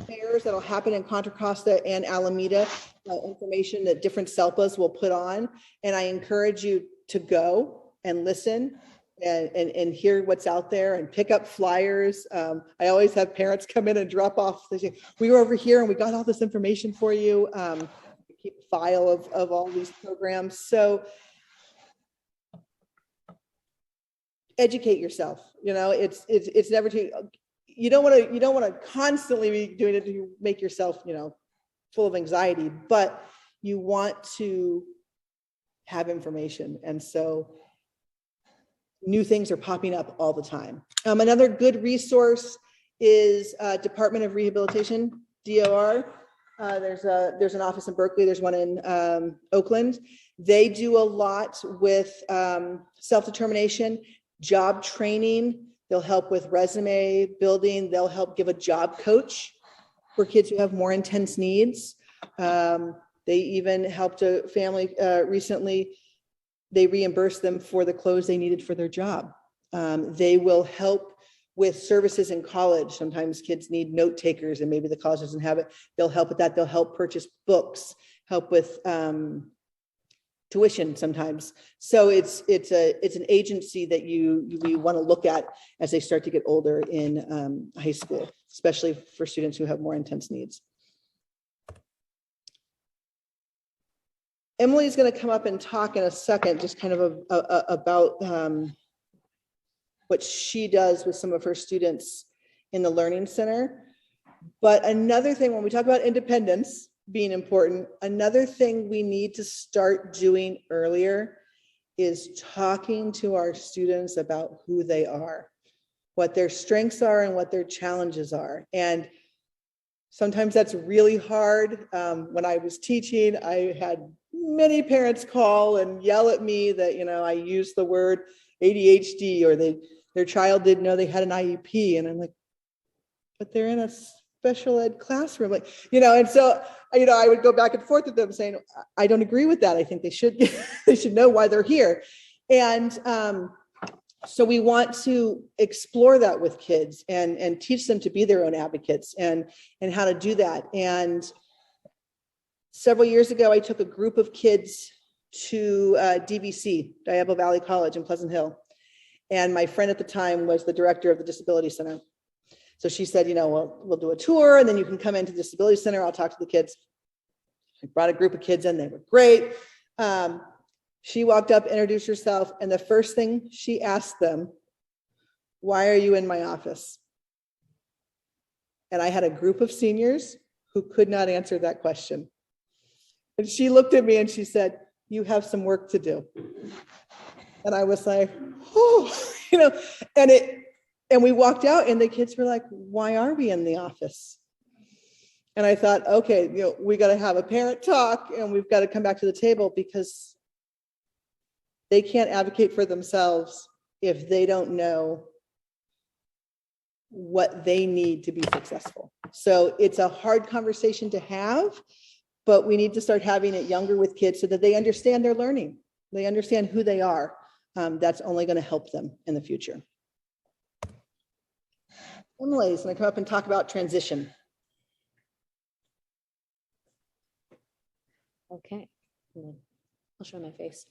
fairs that'll happen in Contra Costa and Alameda, information that different SELPAs will put on. And I encourage you to go and listen and hear what's out there and pick up flyers. I always have parents come in and drop off. They say, we were over here and we got all this information for you. Keep a file of all these programs. So educate yourself. It's never too, you don't want to constantly be doing it to make yourself, full of anxiety, but you want to have information. And so new things are popping up all the time. Another good resource is Department of Rehabilitation, DOR. There's an office in Berkeley. There's one in Oakland. They do a lot with self-determination, job training. They'll help with resume building. They'll help give a job coach for kids who have more intense needs. They even helped a family recently. They reimbursed them for the clothes they needed for their job. They will help with services in college. Sometimes kids need note takers and maybe the college doesn't have it. They'll help with that. They'll help purchase books, help with tuition sometimes. So it's an agency that you want to look at as they start to get older in high school, especially for students who have more intense needs. Emily's going to come up and talk in a second, just kind of about what she does with some of her students in the Learning Center. But another thing, when we talk about independence being important, another thing we need to start doing earlier is talking to our students about who they are, what their strengths are and what their challenges are. And sometimes that's really hard. When I was teaching, I had many parents call and yell at me that, I used the word ADHD, or their child didn't know they had an IEP. And I'm like, but they're in a special ed classroom. And so, I would go back and forth with them saying, I don't agree with that. I think they should know why they're here. And so we want to explore that with kids and teach them to be their own advocates and how to do that. And several years ago, I took a group of kids to DVC, Diablo Valley College in Pleasant Hill. And my friend at the time was the director of the Disability Center. So she said, we'll do a tour and then you can come into the Disability Center. I'll talk to the kids. I brought a group of kids in. They were great. She walked up, introduced herself, and the first thing she asked them, why are you in my office? And I had a group of seniors who could not answer that question. And she looked at me and she said, you have some work to do. And I was like, oh, and we walked out and the kids were like, why are we in the office? And I thought, okay, we got to have a parent talk and we've got to come back to the table, because they can't advocate for themselves if they don't know what they need to be successful. So it's a hard conversation to have, but we need to start having it younger with kids so that they understand their learning. They understand who they are. That's only going to help them in the future. Emily's going to come up and talk about transition. Okay. I'll show my face.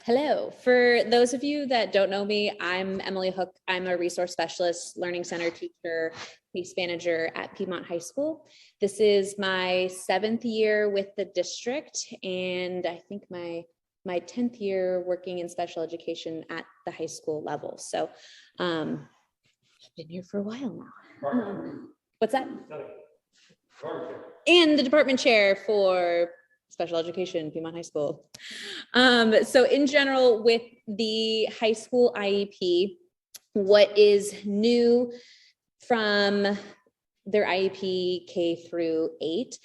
Hello. For those of you that don't know me, I'm Emily Hook. I'm a resource specialist, learning center teacher, case manager at Piedmont High School. This is my 7th year with the district, and I think my 10th year working in special education at the high school level. So I've been here for a while now. What's that? And the department chair for special education, Piedmont High School. So in general, with the high school IEP, what is new from their IEP K through 8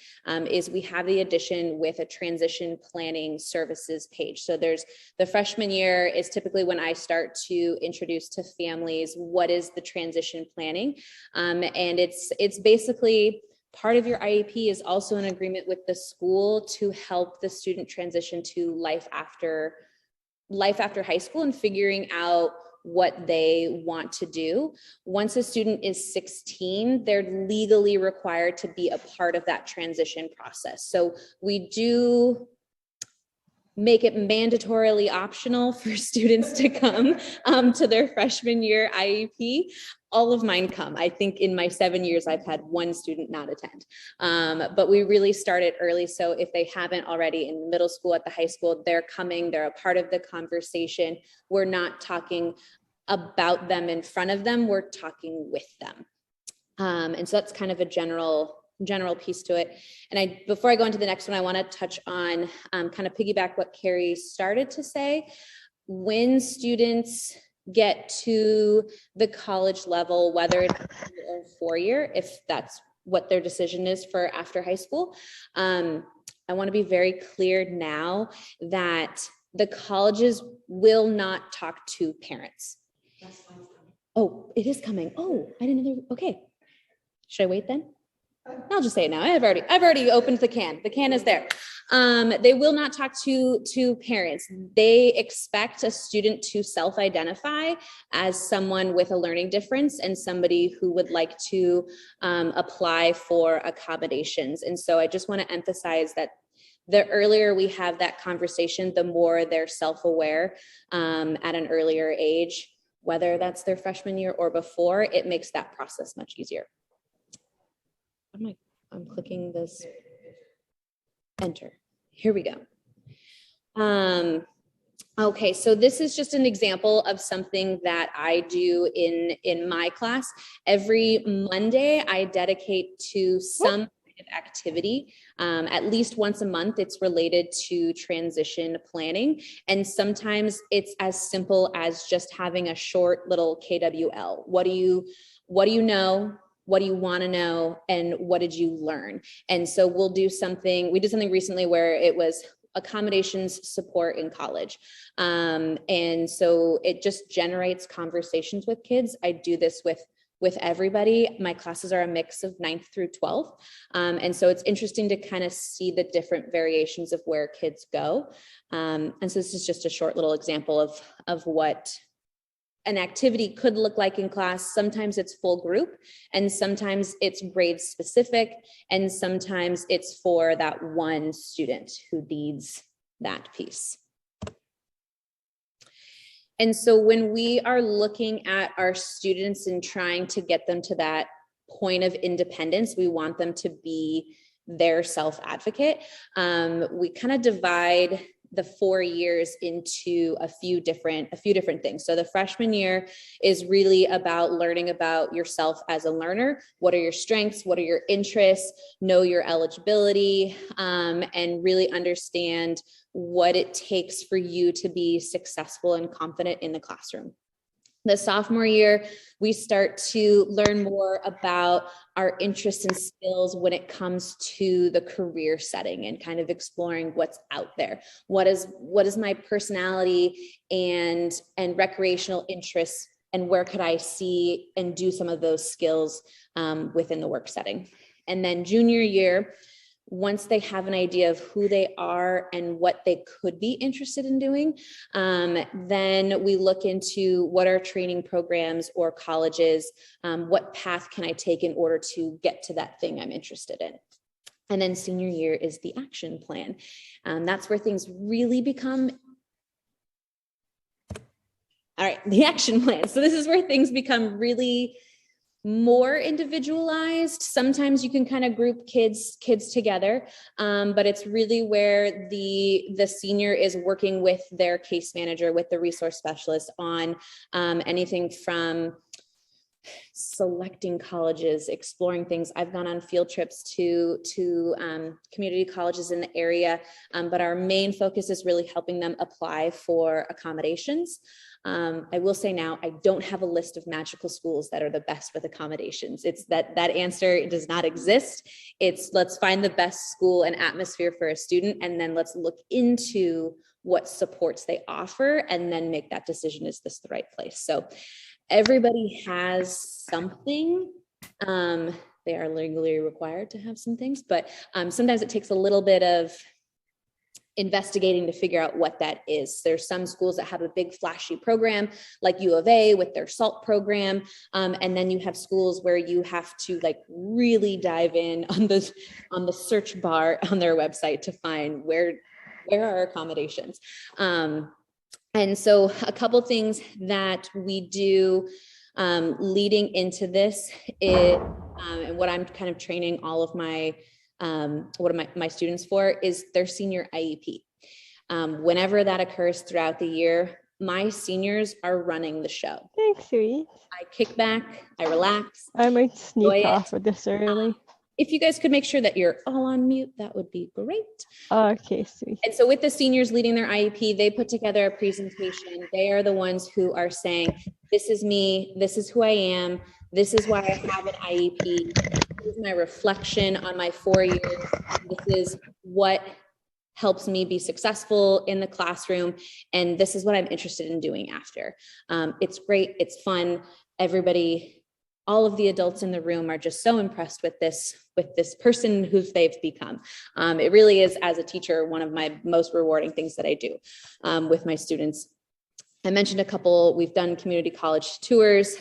is we have the addition with a transition planning services page. So there's the freshman year is typically when I start to introduce to families what is the transition planning, and it's basically part of your IEP is also an agreement with the school to help the student transition to life after high school and figuring out what they want to do. Once a student is 16, they're legally required to be a part of that transition process. So we do make it mandatorily optional for students to come to their freshman year IEP. All of mine come. I think in my 7 years, I've had one student not attend. But we really started early. So if they haven't already in middle school, at the high school, they're coming, they're a part of the conversation. We're not talking about them in front of them, we're talking with them. And so that's kind of a general piece to it. And before I go into the next one, I want to touch on kind of piggyback what Carrie started to say. When students get to the college level, whether it's a 4-year, if that's what their decision is for after high school, I want to be very clear now that the colleges will not talk to parents. Oh, it is coming. Oh, I didn't know. Okay. Should I wait then? I'll just say it now. I've already opened the can. The can is there. They will not talk to parents. They expect a student to self-identify as someone with a learning difference and somebody who would like to apply for accommodations. And so I just want to emphasize that the earlier we have that conversation, the more they're self-aware at an earlier age, whether that's their freshman year or before, it makes that process much easier. I'm clicking this enter. Here we go. Okay, so this is just an example of something that I do in my class. Every Monday, I dedicate to some kind of activity. At least once a month, it's related to transition planning. And sometimes it's as simple as just having a short little KWL. What do you know? What do you want to know? And what did you learn? And so we did something recently where it was accommodations support in college. And so it just generates conversations with kids. I do this with everybody. My classes are a mix of 9th through 12th. And so it's interesting to kind of see the different variations of where kids go. And so this is just a short little example of what an activity could look like in class. Sometimes it's full group, and sometimes it's grade specific, and sometimes it's for that one student who needs that piece. And so when we are looking at our students and trying to get them to that point of independence, we want them to be their self-advocate. We kind of divide the 4 years into a few different things. So the freshman year is really about learning about yourself as a learner. What are your strengths? What are your interests? Know your eligibility, and really understand what it takes for you to be successful and confident in the classroom. The sophomore year, we start to learn more about our interests and skills when it comes to the career setting and kind of exploring what's out there. What is my personality and recreational interests, and where could I see and do some of those skills within the work setting. And then junior year, once they have an idea of who they are and what they could be interested in doing, then we look into what are training programs or colleges, what path can I take in order to get to that thing I'm interested in. And then senior year is the action plan. That's where things really become, all right, the action plan. So this is where things become really more individualized. Sometimes you can kind of group kids together, but it's really where the senior is working with their case manager, with the resource specialist on anything from selecting colleges, exploring things. I've gone on field trips to community colleges in the area, but our main focus is really helping them apply for accommodations. I will say now, I don't have a list of magical schools that are the best with accommodations. It's that answer does not exist. It's let's find the best school and atmosphere for a student, and then let's look into what supports they offer and then make that decision. Is this the right place? So everybody has something. They are legally required to have some things, but sometimes it takes a little bit of investigating to figure out what that is. There's some schools that have a big flashy program like U of A with their SALT program. And then you have schools where you have to like really dive in on the search bar on their website to find where are accommodations. And so a couple things that we do leading into this is, and what I'm kind of training all of my my students for is their senior IEP. Whenever that occurs throughout the year, my seniors are running the show. Thanks, sweet. I kick back, I relax. I might sneak enjoy off it. of this early. If you guys could make sure that you're all on mute, that would be great. Okay, sweet. And so with the seniors leading their IEP, they put together a presentation. They are the ones who are saying, this is me, this is who I am, this is why I have an IEP, this is my reflection on my 4 years, this is what helps me be successful in the classroom, and this is what I'm interested in doing after. It's great, it's fun. Everybody, all of the adults in the room are just so impressed with this person who they've become. It really is, as a teacher, one of my most rewarding things that I do with my students. I mentioned a couple, we've done community college tours.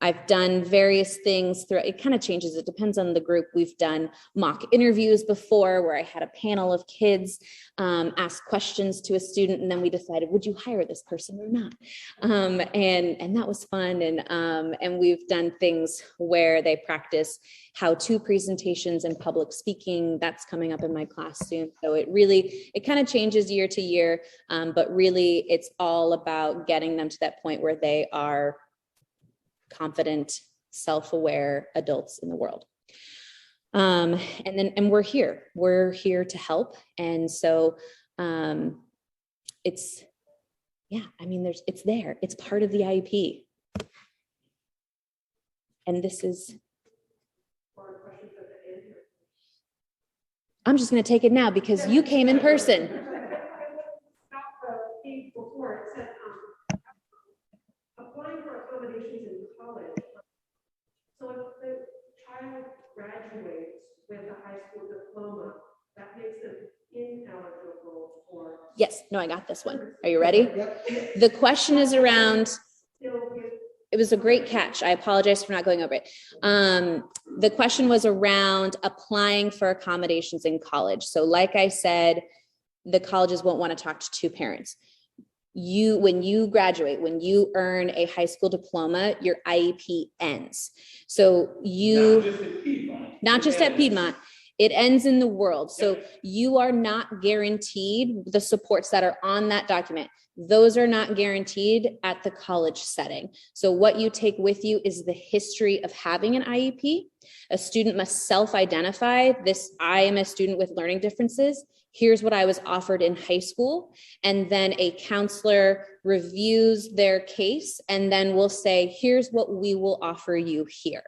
I've done various things throughout. It kind of changes. It depends on the group. We've done mock interviews before where I had a panel of kids ask questions to a student, and then we decided, would you hire this person or not? And that was fun. And we've done things where they practice how-to presentations and public speaking. That's coming up in my class soon. So it kind of changes year to year, but really it's all about getting them to that point where they are confident, self-aware adults in the world. And we're here to help. And so it's there, it's part of the IEP. And this is, I'm just going to take it now because you came in person. Applying for accommodations in college. So if the child graduates with a high school diploma, that makes them ineligible for. Yes, no, I got this one. Are you ready? The question is around, it was a great catch. I apologize for not going over it. The question was around applying for accommodations in college. So like I said, the colleges won't want to talk to two parents. When you graduate, when you earn a high school diploma, your IEP ends. So not just at Piedmont, it ends in the world. So you are not guaranteed the supports that are on that document. Those are not guaranteed at the college setting. So what you take with you is the history of having an IEP. A student must self-identify this, I am a student with learning differences. Here's what I was offered in high school. And then a counselor reviews their case and then will say, here's what we will offer you here.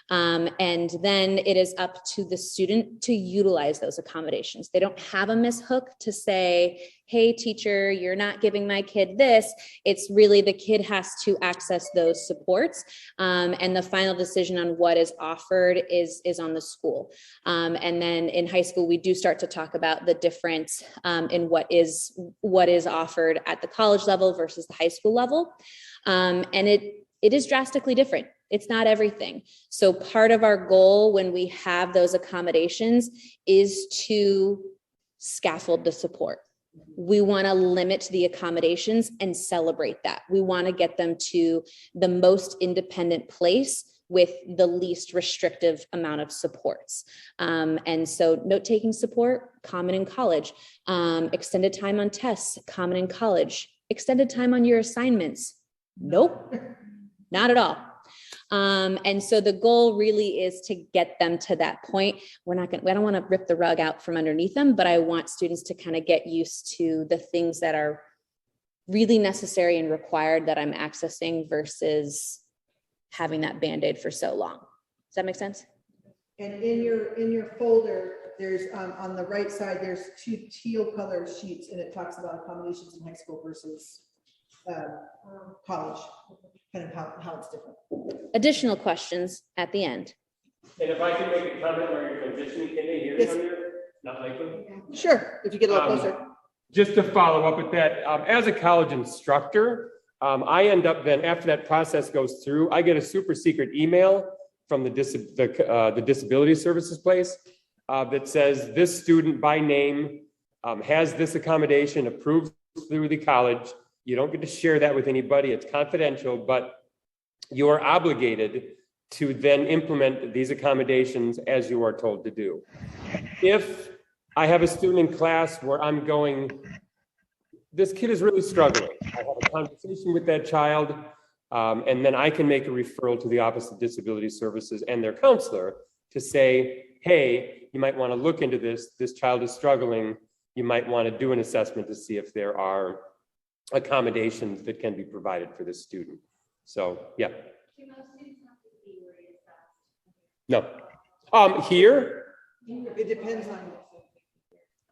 And then it is up to the student to utilize those accommodations. They don't have a Miss Hook to say, hey, teacher, you're not giving my kid this. It's really the kid has to access those supports. And the final decision on what is offered is on the school. And then in high school, we do start to talk about the difference in what is offered at the college level versus the high school level. And it is drastically different. It's not everything. So part of our goal when we have those accommodations is to scaffold the support. We want to limit the accommodations and celebrate that. We want to get them to the most independent place with the least restrictive amount of supports. And so note-taking support, common in college. Extended time on tests, common in college. Extended time on your assignments. Nope, not at all. And so the goal really is to get them to that point. I don't want to rip the rug out from underneath them, but I want students to kind of get used to the things that are really necessary and required that I'm accessing versus having that Band-Aid for so long. Does that make sense? And in your folder, there's on the right side, there's 2 teal color sheets, and it talks about accommodations in high school versus college, kind of how it's different. Additional questions at the end. And if I can make a comment where you're transitioning, can they hear me on here? Not likely? Sure, if you get a little closer. Just to follow up with that, as a college instructor, I end up then, after that process goes through, I get a super secret email from the disability services place that says this student by name has this accommodation approved through the college. You don't get to share that with anybody. It's confidential, but you are obligated to then implement these accommodations as you are told to do. If I have a student in class where I'm going, this kid is really struggling, I have a conversation with that child, and then I can make a referral to the Office of Disability Services and their counselor to say, hey, you might want to look into this. This child is struggling. You might want to do an assessment to see if there are accommodations that can be provided for this student. So, yeah. No. Here? It depends on.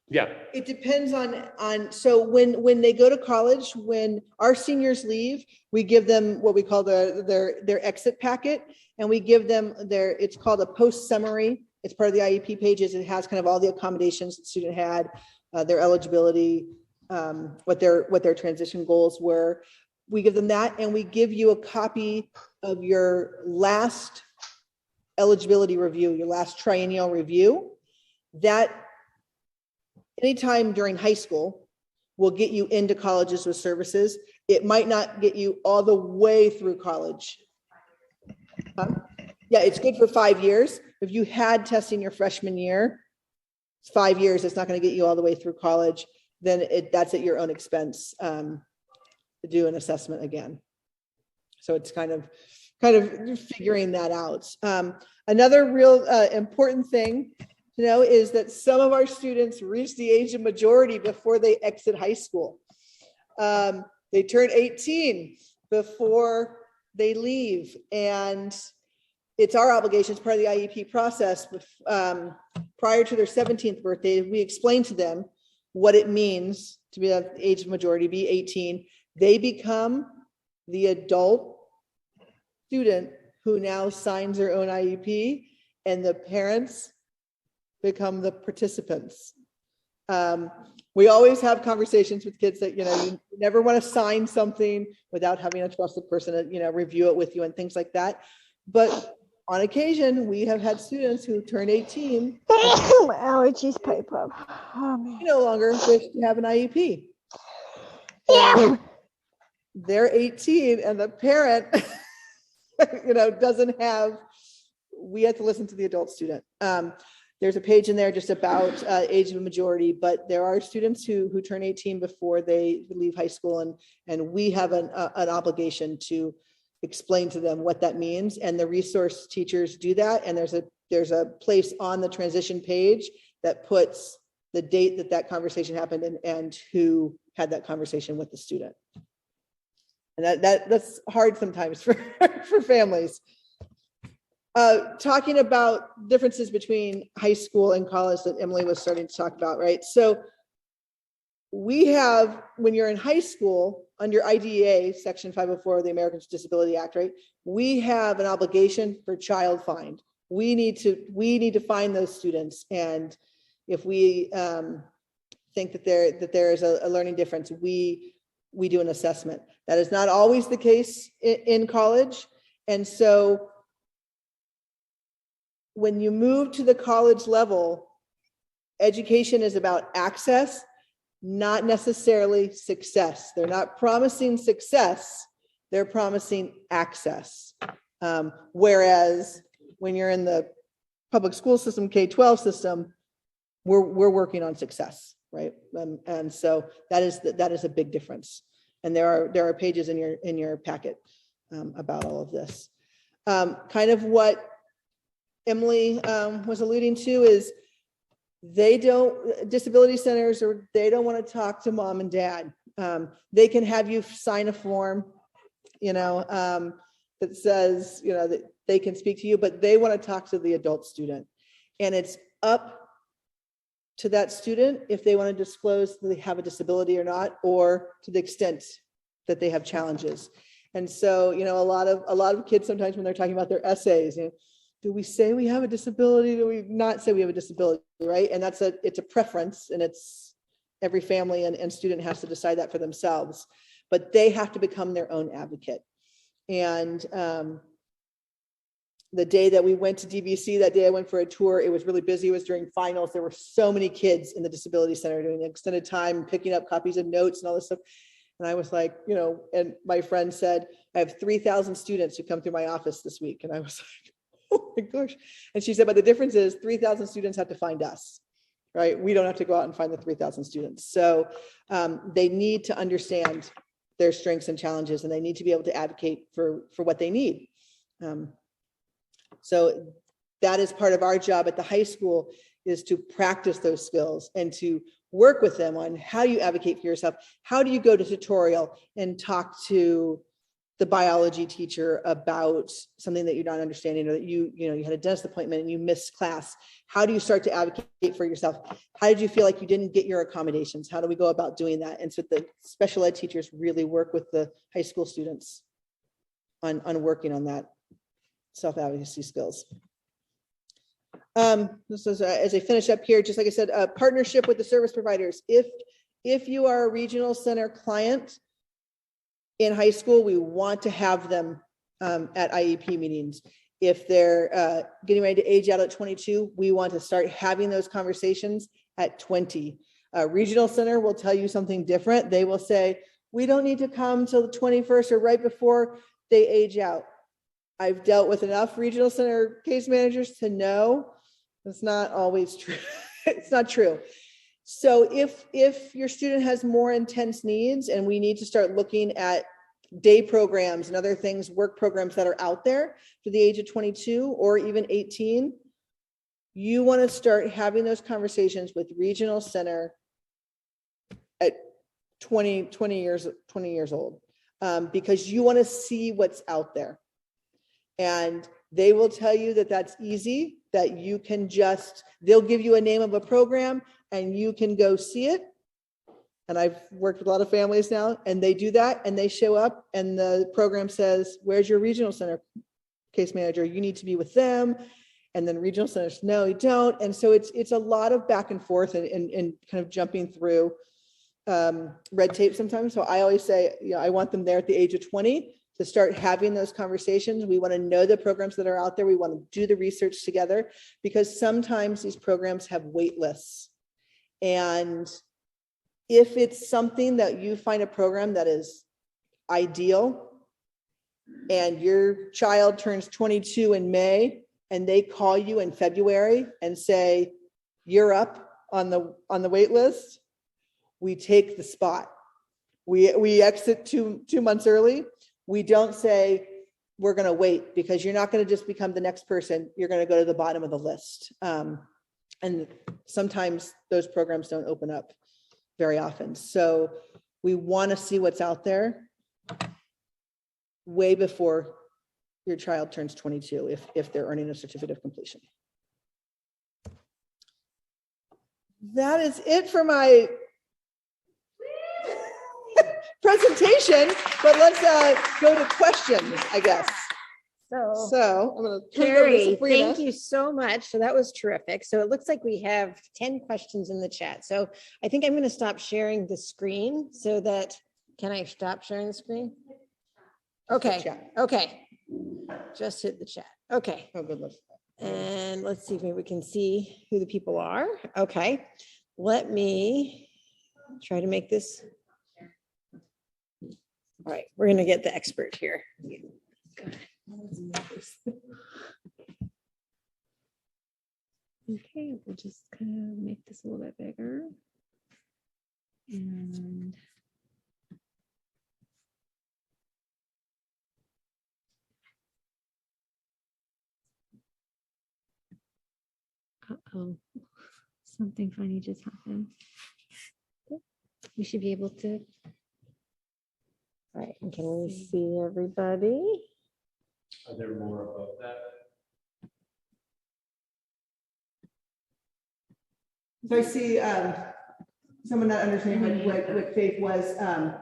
Yeah. It depends on, so when they go to college, when our seniors leave, we give them what we call their exit packet, and we give them it's called a post summary. It's part of the IEP pages. It has kind of all the accommodations the student had, their eligibility, what their transition goals were. We give them that, and we give you a copy of your last eligibility review, your last triennial review. That anytime during high school will get you into colleges with services. It might not get you all the way through college. Huh? Yeah, it's good for 5 years. If you had testing your freshman year, it's 5 years, it's not going to get you all the way through college. Then that's at your own expense to do an assessment again. So it's kind of figuring that out. Another real important thing to know is that some of our students reach the age of majority before they exit high school. They turn 18 before they leave, and it's our obligation as part of the IEP process. Prior to their 17th birthday, we explain to them what it means to be at the age of majority, be 18. They become the adult student who now signs their own IEP, and the parents become the participants. We always have conversations with kids that, you never want to sign something without having a trusted person, review it with you and things like that. But on occasion, we have had students who turn 18. My allergies pipe up. Oh, man. No longer wish to have an IEP. Yeah. They're 18 and the parent, doesn't have, we have to listen to the adult student. There's a page in there just about age of majority, but there are students who turn 18 before they leave high school, and we have an obligation to explain to them what that means. And the resource teachers do that. And there's a place on the transition page that puts the date that conversation happened and who had that conversation with the student. And that's hard sometimes for families. Talking about differences between high school and college that Emily was starting to talk about, right? So we have, when you're in high school, under IDEA, Section 504 of the Americans with Disability Act, right? We have an obligation for child find. We need to find those students, and if we think that there is a learning difference, we do an assessment. That is not always the case in college, and so when you move to the college level, education is about access, not necessarily success. They're not promising success, they're promising access. Whereas when you're in the public school system, K-12 system, we're working on success, right? And so that is a big difference. And there are pages in your packet about all of this. Kind of what Emily was alluding to is disability centers, or they don't want to talk to mom and dad. They can have you sign a form, that says, that they can speak to you, but they want to talk to the adult student. And it's up to that student if they want to disclose that they have a disability or not, or to the extent that they have challenges. And so, a lot of kids sometimes when they're talking about their essays, do we say we have a disability? Do we not say we have a disability, right? And it's a preference, and it's every family and student has to decide that for themselves, but they have to become their own advocate. And the day that we went to DVC, that day I went for a tour, it was really busy. It was during finals. There were so many kids in the disability center doing extended time, picking up copies of notes and all this stuff. And I was like, and my friend said, I have 3,000 students who come through my office this week. And I was like, oh my gosh. And she said, but the difference is 3,000 students have to find us, right? We don't have to go out and find the 3,000 students. So they need to understand their strengths and challenges, and they need to be able to advocate for what they need. So that is part of our job at the high school, is to practice those skills and to work with them on how you advocate for yourself. How do you go to tutorial and talk to the biology teacher about something that you're not understanding, or that you had a dentist appointment and you missed class? How do you start to advocate for yourself? How did you feel like you didn't get your accommodations? How do we go about doing that? And so the special ed teachers really work with the high school students on working on that self-advocacy skills. This is as I finish up here, just like I said, a partnership with the service providers. If you are a regional center client in high school, we want to have them at IEP meetings. If they're getting ready to age out at 22, we want to start having those conversations at 20. Regional center will tell you something different. They will say, we don't need to come till the 21st or right before they age out. I've dealt with enough regional center case managers to know that's not always true. It's not true. So if your student has more intense needs, and we need to start looking at day programs and other things, work programs that are out there for the age of 22 or even 18, you want to start having those conversations with regional center at 20 years old, because you want to see what's out there. And they will tell you that that's easy, that you can they'll give you a name of a program and you can go see it. And I've worked with a lot of families now, and they do that, and they show up and the program says, where's your regional center case manager? You need to be with them. And then regional centers, no, you don't. And so it's a lot of back and forth and kind of jumping through red tape sometimes. So I always say, I want them there at the age of 20 to start having those conversations. We want to know the programs that are out there. We want to do the research together, because sometimes these programs have wait lists. And if it's something that you find a program that is ideal, and your child turns 22 in May, and they call you in February and say, you're up on the wait list, we take the spot. We exit two months early. We don't say, we're going to wait, because you're not going to just become the next person. You're going to go to the bottom of the list. And sometimes those programs don't open up very often. So we want to see what's out there way before your child turns 22, if they're earning a certificate of completion. That is it for my presentation, but let's go to questions, I guess. So I'm going to turn it over to Carrie, Sabrina. thank you so much. So that was terrific. So it looks like we have 10 questions in the chat. So I think I'm going to stop sharing the screen so that, can I stop sharing the screen? Okay, okay. Just hit the chat. Okay. Oh, good luck. And let's see if maybe we can see who the people are. Okay. Let me try to make this. All right, we're going to get the expert here. Okay, we'll just kind of make this a little bit bigger. And Oh, something funny just happened. We should be able to. All right, and can we see everybody? Are there more above that? So I see someone not understanding what faith was, and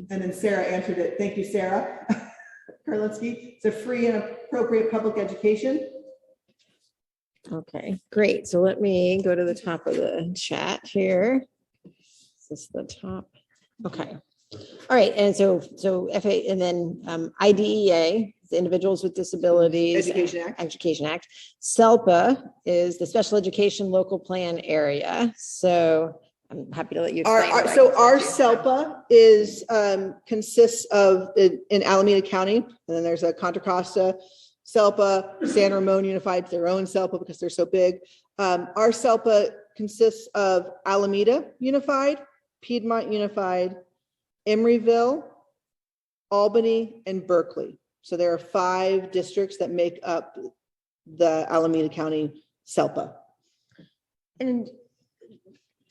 then Sarah answered it. Thank you, Sarah. Karlinski, it's a free and appropriate public education. Okay, great. So let me go to the top of the chat here. This is the top. Okay. All right. And so FA and then IDEA, the Individuals with Disabilities Education Act. SELPA is the Special Education Local Plan Area. So I'm happy to let you explain. Our SELPA is consists of in Alameda County, and then there's a Contra Costa SELPA, San Ramon Unified, their own SELPA because they're so big. Our SELPA consists of Alameda Unified, Piedmont Unified, Emeryville, Albany, and Berkeley. So there are 5 districts that make up the Alameda County SELPA. And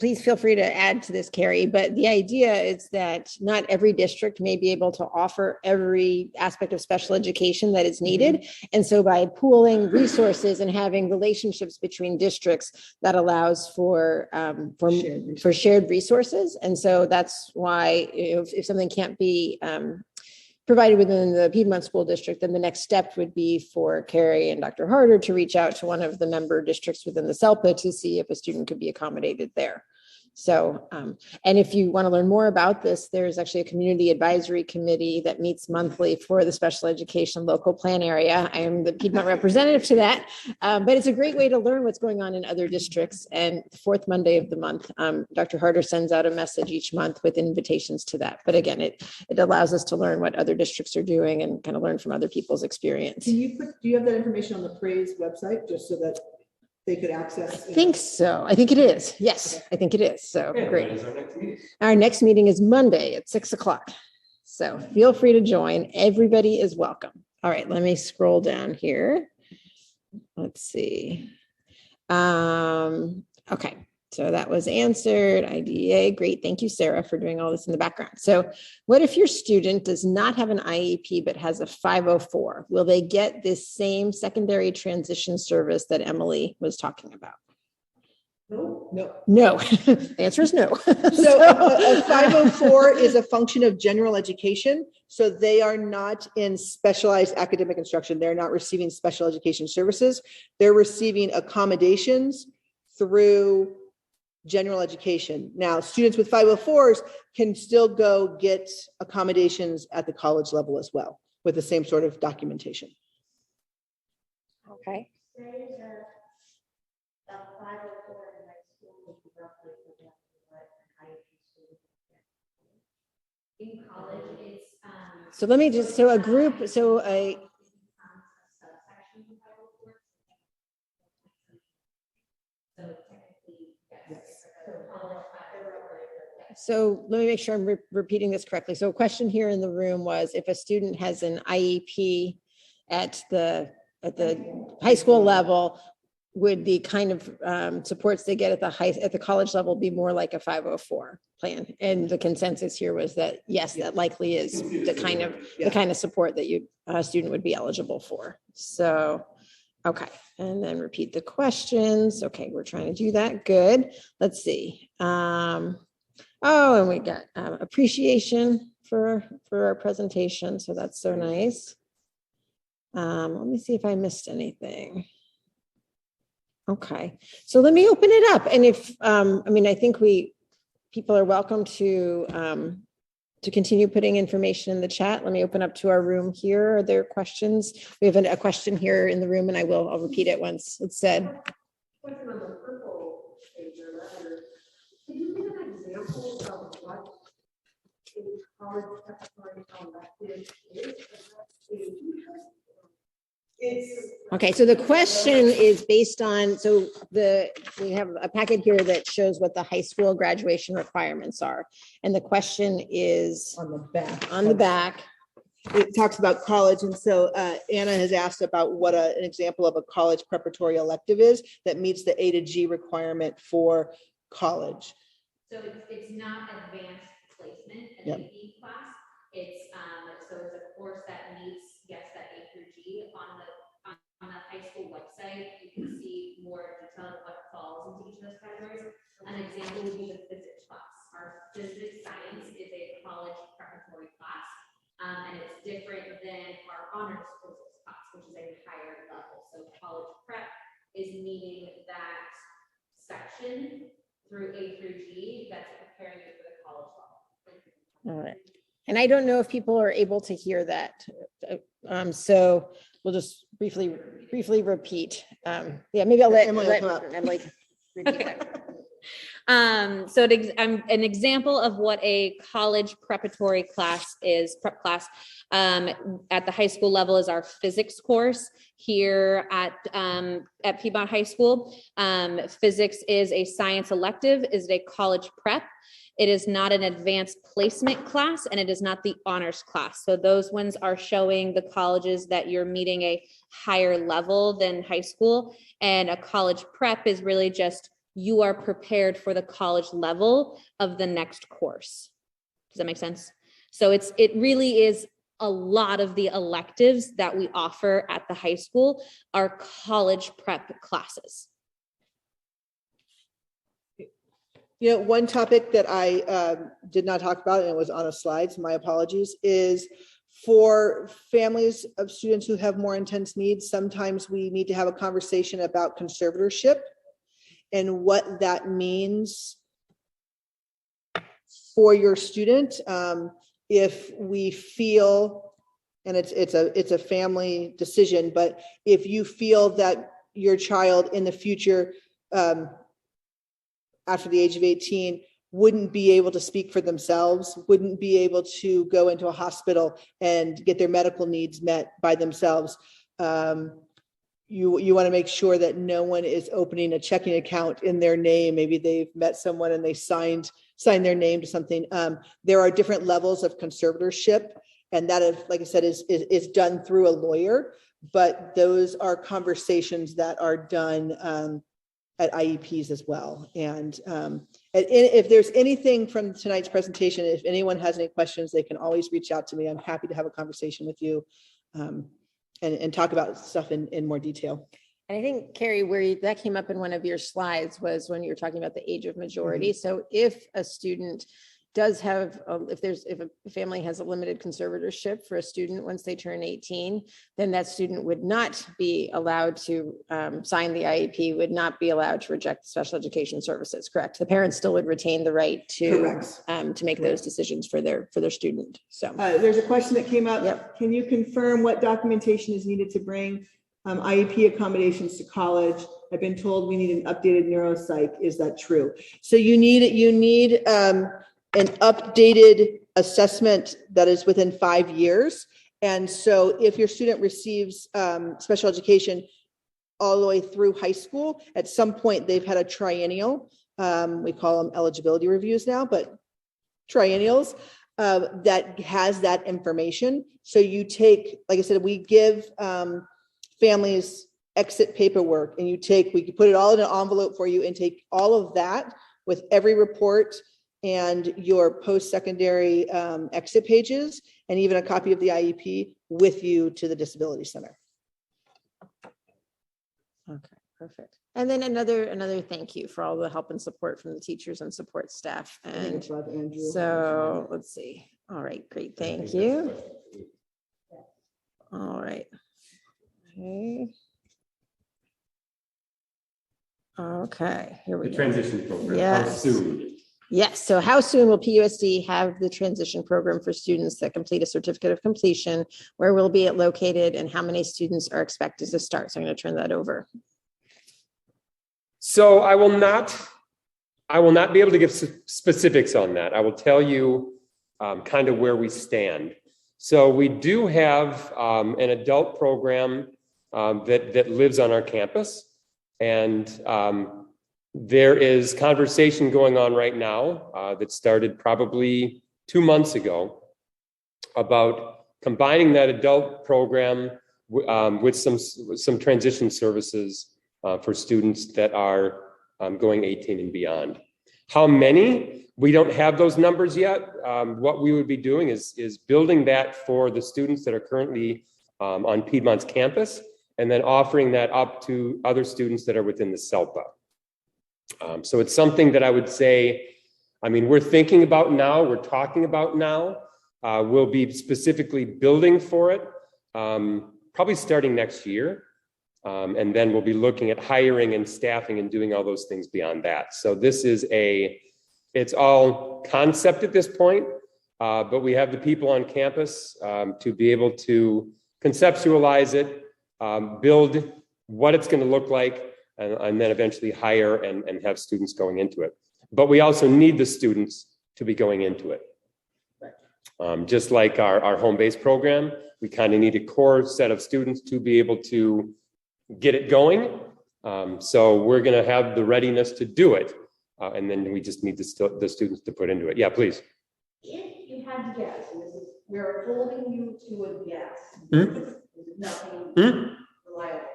please feel free to add to this, Carrie, but the idea is that not every district may be able to offer every aspect of special education that is needed. And so by pooling resources and having relationships between districts, that allows for shared resources. And so that's why if something can't be provided within the Piedmont School District, then the next step would be for Carrie and Dr. Harder to reach out to one of the member districts within the SELPA to see if a student could be accommodated there. So, and if you want to learn more about this, there's actually a community advisory committee that meets monthly for the special education local plan area. I am the Piedmont representative to that, but it's a great way to learn what's going on in other districts. And the 4th Monday of the month, Dr. Harder sends out a message each month with invitations to that. But again, it allows us to learn what other districts are doing and kind of learn from other people's experience. Do you have that information on the Praise website just so that they could access? I think so. I think it is. Yes, okay. I think it is. So yeah, great. Our next meeting? Our next meeting is Monday at 6 o'clock. So feel free to join. Everybody is welcome. All right, let me scroll down here. Let's see. Okay, so that was answered. IDEA, great. Thank you, Sarah, for doing all this in the background. So what if your student does not have an IEP but has a 504? Will they get this same secondary transition service that Emily was talking about? No. The answer is no. So a 504 is a function of general education. So they are not in specialized academic instruction. They're not receiving special education services. They're receiving accommodations through general education. Now, students with 504s can still go get accommodations at the college level as well with the same sort of documentation. Okay. In college, it's so let me just a group. So let me make sure I'm repeating this correctly. So a question here in the room was if a student has an IEP at the high school level, would the kind of supports they get at the college level be more like a 504 plan? And the consensus here was that yes, that likely is the kind of support that a student would be eligible for. So, okay, and then repeat the questions. Okay, we're trying to do that. Good. Let's see. And we got appreciation for our presentation. So that's so nice. Let me see if I missed anything. Okay, so let me open it up. And if, I think people are welcome to continue putting information in the chat. Let me open up to our room here. Are there questions? We have a question here in the room and I'll repeat it once it's said. Question on the purple page or letter. Can you give an example of what a college preparatory elective is? Okay, so the question is based on, we have a packet here that shows what the high school graduation requirements are. And the question is On the back. it talks about college. And so Anna has asked about what an example of a college preparatory elective is that meets the A to G requirement for college. So it's not advanced placement, an Yep. AP class. It's so it's a course that meets that A through G on the high school website. You can see more detail of what falls into each of those categories. An example would be the physics class. Our physics science is a college preparatory class, and it's different than our honors physics class, which is a higher level. So college prep is meeting that section through A through G that's preparing you for the college level. All right. And I don't know if people are able to hear that. So we'll just briefly repeat. Yeah, maybe I'll let Emily will come up. Emily repeat that. So an example of what a college preparatory class is, prep class, at the high school level is our physics course here at Piedmont High School. Physics is a science elective, is it a college prep. It is not an advanced placement class, and it is not the honors class. So those ones are showing the colleges that you're meeting a higher level than high school. And a college prep is really just you are prepared for the college level of the next course. Does that make sense? So it really is a lot of the electives that we offer at the high school are college prep classes. You know, one topic that I did not talk about, and it was on a slide, so my apologies, is for families of students who have more intense needs, sometimes we need to have a conversation about conservatorship and what that means for your student. If we feel, and it's a family decision, but if you feel that your child in the future, after the age of 18, wouldn't be able to speak for themselves, wouldn't be able to go into a hospital and get their medical needs met by themselves. You want to make sure that no one is opening a checking account in their name. Maybe they've met someone and they signed their name to something. There are different levels of conservatorship, and that is, like I said, is done through a lawyer, but those are conversations that are done at IEPs as well. And if there's anything from tonight's presentation, if anyone has any questions, they can always reach out to me. I'm happy to have a conversation with you and talk about stuff in more detail. And I think, Carrie, that came up in one of your slides was when you were talking about the age of majority. So if a student does have, if a family has a limited conservatorship for a student once they turn 18, then that student would not be allowed to sign the IEP, would not be allowed to reject special education services, correct? The parents still would retain the right to make those decisions for their student. So there's a question that came up. Yep. Can you confirm what documentation is needed to bring IEP accommodations to college? I've been told we need an updated neuropsych. Is that true? So you need an updated assessment that is within 5 years. And so if your student receives special education all the way through high school, at some point they've had a triennial, we call them eligibility reviews now, but triennials, that has that information. So you take, like I said, we give families exit paperwork, and we can put it all in an envelope for you and take all of that with every report and your post-secondary exit pages, and even a copy of the IEP with you to the disability center. okay, perfect. And then another thank you for all the help and support from the teachers and support staff. And so let's see. All right, great, thank you. All right. Okay, here we go. The transition program. Yes. How soon? Yes. So how soon will PUSD have the transition program for students that complete a certificate of completion? Where will be it located, and how many students are expected to start? So I'm going to turn that over. So I will not be able to give specifics on that. I will tell you kind of where we stand. So we do have an adult program that lives on our campus, and there is conversation going on right now that started probably 2 months ago about combining that adult program with some transition services for students that are going 18 and beyond. How many? We don't have those numbers yet. What we would be doing is building that for the students that are currently on Piedmont's campus, and then offering that up to other students that are within the SELPA. So it's something that I would say, I mean, we're thinking about now, we're talking about now. We'll be specifically building for it, probably starting next year. And then we'll be looking at hiring and staffing and doing all those things beyond that. So this is it's all concept at this point, but we have the people on campus to be able to conceptualize it, build what it's going to look like, and then eventually hire and have students going into it. But we also need the students to be going into it. Just like our home-based program, we kind of need a core set of students to be able to get it going. So we're going to have the readiness to do it. And then we just need the students to put into it. Yeah, please. If you had to guess, and this is, we're holding you to a guess, there's nothing reliable.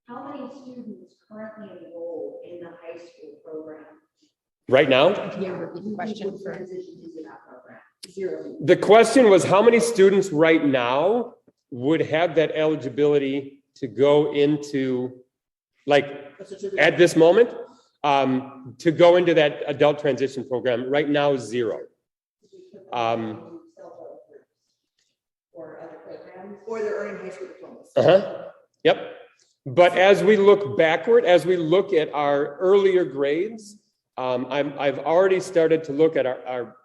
How many students currently enrolled in the high school program? Right now? Can you repeat the question? Transition into that program? 0. The question was how many students right now would have that eligibility to go into, like at this moment, to go into that adult transition program. Right now, 0. Or other programs? Or they're earning high school diplomas. Yep. But as we look backward, as we look at our earlier grades, I've already started to look at our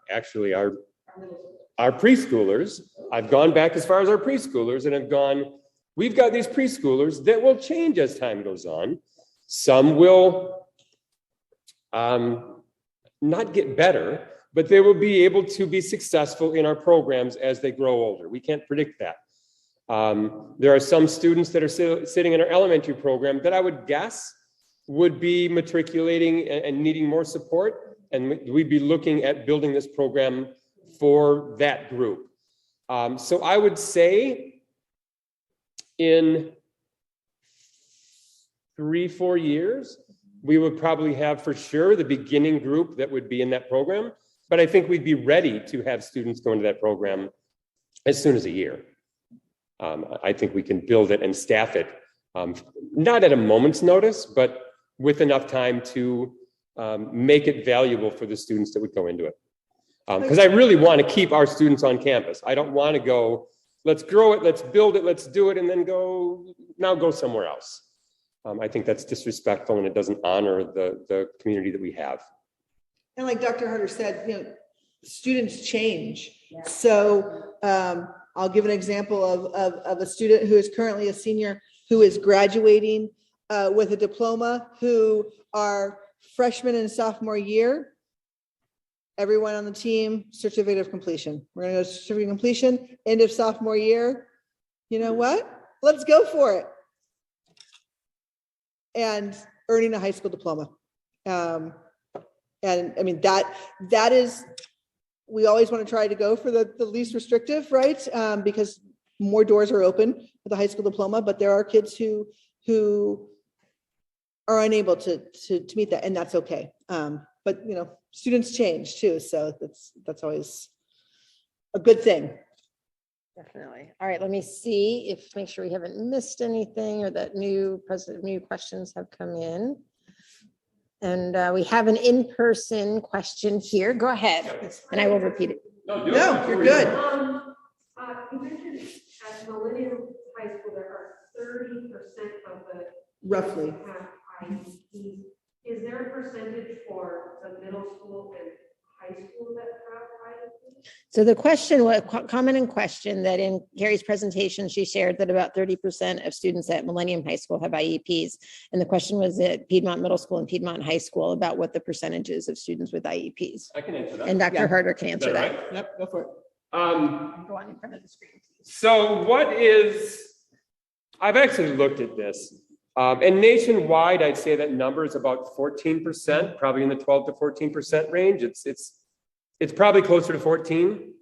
preschoolers. I've gone back as far as our preschoolers and have gone, we've got these preschoolers that will change as time goes on. Some will not get better, but they will be able to be successful in our programs as they grow older. We can't predict that. There are some students that are sitting in our elementary program that I would guess would be matriculating and needing more support, and we'd be looking at building this program for that group. So I would say in 3-4 years, we would probably have for sure the beginning group that would be in that program, but I think we'd be ready to have students go into that program as soon as a year. I think we can build it and staff it, not at a moment's notice, but with enough time to make it valuable for the students that would go into it. Because I really want to keep our students on campus. I don't want to go, let's grow it, let's build it, let's do it, and then go somewhere else. I think that's disrespectful and it doesn't honor the community that we have. And like Dr. Harder said, students change. Yeah. So I'll give an example of a student who is currently a senior who is graduating with a diploma, who are freshman and sophomore year. Everyone on the team, certificate of completion. We're going to go certificate of completion, end of sophomore year. You know what? Let's go for it. And earning a high school diploma. And I mean, that is, we always want to try to go for the least restrictive, right? Because more doors are open with a high school diploma, but there are kids who are unable to meet that, and that's okay. But students change too, so that's always a good thing. Definitely. All right, let me see make sure we haven't missed anything or that new questions have come in. And we have an in-person question here. Go ahead, and I will repeat it. No, you're good. You mentioned at Millennium High School, there are 30% of the roughly have IEPs. Is there a percentage for the middle school and high school that have IEPs? So the question, comment and question that in Carrie's presentation, she shared that about 30% of students at Millennium High School have IEPs. And the question was at Piedmont Middle School and Piedmont High School about what the percentage of students with IEPs. I can answer that. And Dr. Harder can answer that. Right? Yep, go for it. Go on in front of the screen. So I've actually looked at this. And nationwide, I'd say that number is about 14%, probably in the 12 to 14% range. It's probably closer to 14.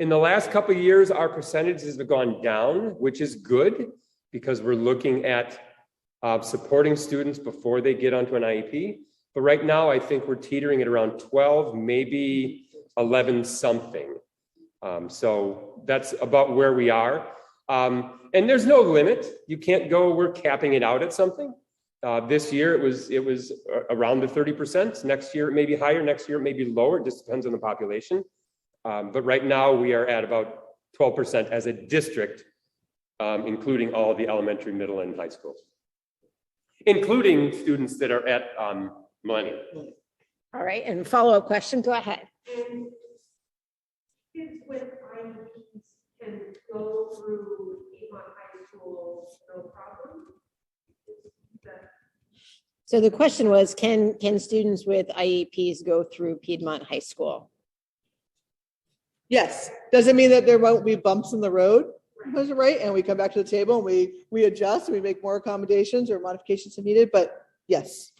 In the last couple of years, our percentages have gone down, which is good because we're looking at supporting students before they get onto an IEP. But right now, I think we're teetering at around 12, maybe 11 something. So that's about where we are. And there's no limit. You can't go, we're capping it out at something. This year, it was around the 30%. Next year, it may be higher. Next year, it may be lower. It just depends on the population. But right now, we are at about 12% as a district, including all the elementary, middle, and high schools, including students that are at Millennium. All right, and follow-up question, go ahead. And kids with IEPs can go through Piedmont High School, no problem? So the question was, can students with IEPs go through Piedmont High School? Yes. Doesn't mean that there won't be bumps in the road, right? And we come back to the table and we adjust and we make more accommodations or modifications if needed, but yes,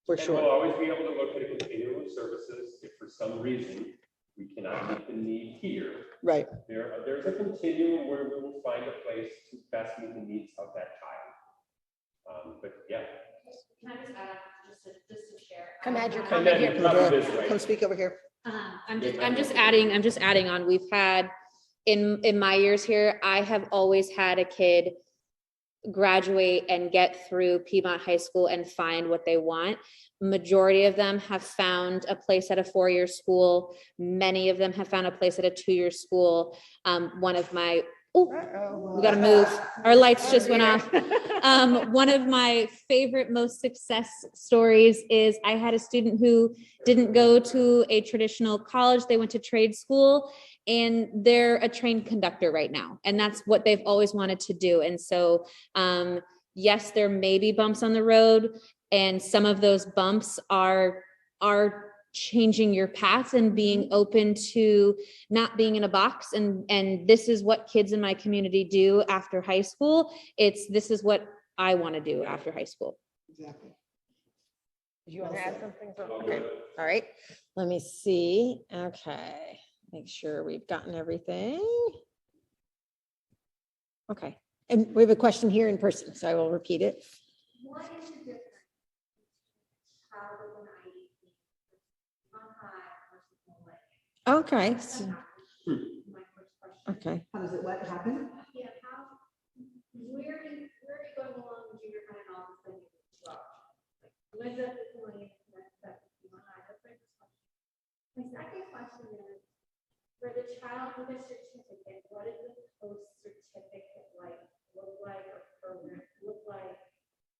for And sure. we'll always be able to look at a continuum of services if for some reason we cannot meet the need here. Right. There's a continuum where we will find a place to best meet the needs of that child. But yeah. Can I just add, just to share? Come add your And comment then here. cover this way. Come speak over here. I'm just adding on. We've had in my years here, I have always had a kid graduate and get through Piedmont High School and find what they want. Majority of them have found a place at a 4-year school. Many of them have found a place at a 2-year school. One of my we got to move. Our lights just went off. One of my favorite, most success stories is I had a student who didn't go to a traditional college. They went to trade school and they're a trained conductor right now. And that's what they've always wanted to do. And so, yes, there may be bumps on the road, and some of those bumps are changing your path and being open to not being in a box. And this is what kids in my community do after high school. This is what I want to do after high school. Exactly. Do you want to add something? Okay. All right. Let me see. Okay. Make sure we've gotten everything. Okay. And we have a question here in person, so I will repeat it. What is the difference child with an IEP on high versus Millennium? Okay. My first question. Okay. How does it, what happened? Yeah, where are you going along in junior high and all of a sudden you drop? When's up with Millennium? That's on high. That's my first question. My second question is, for the child with a certificate, what is the post-certificate look like, or program look like?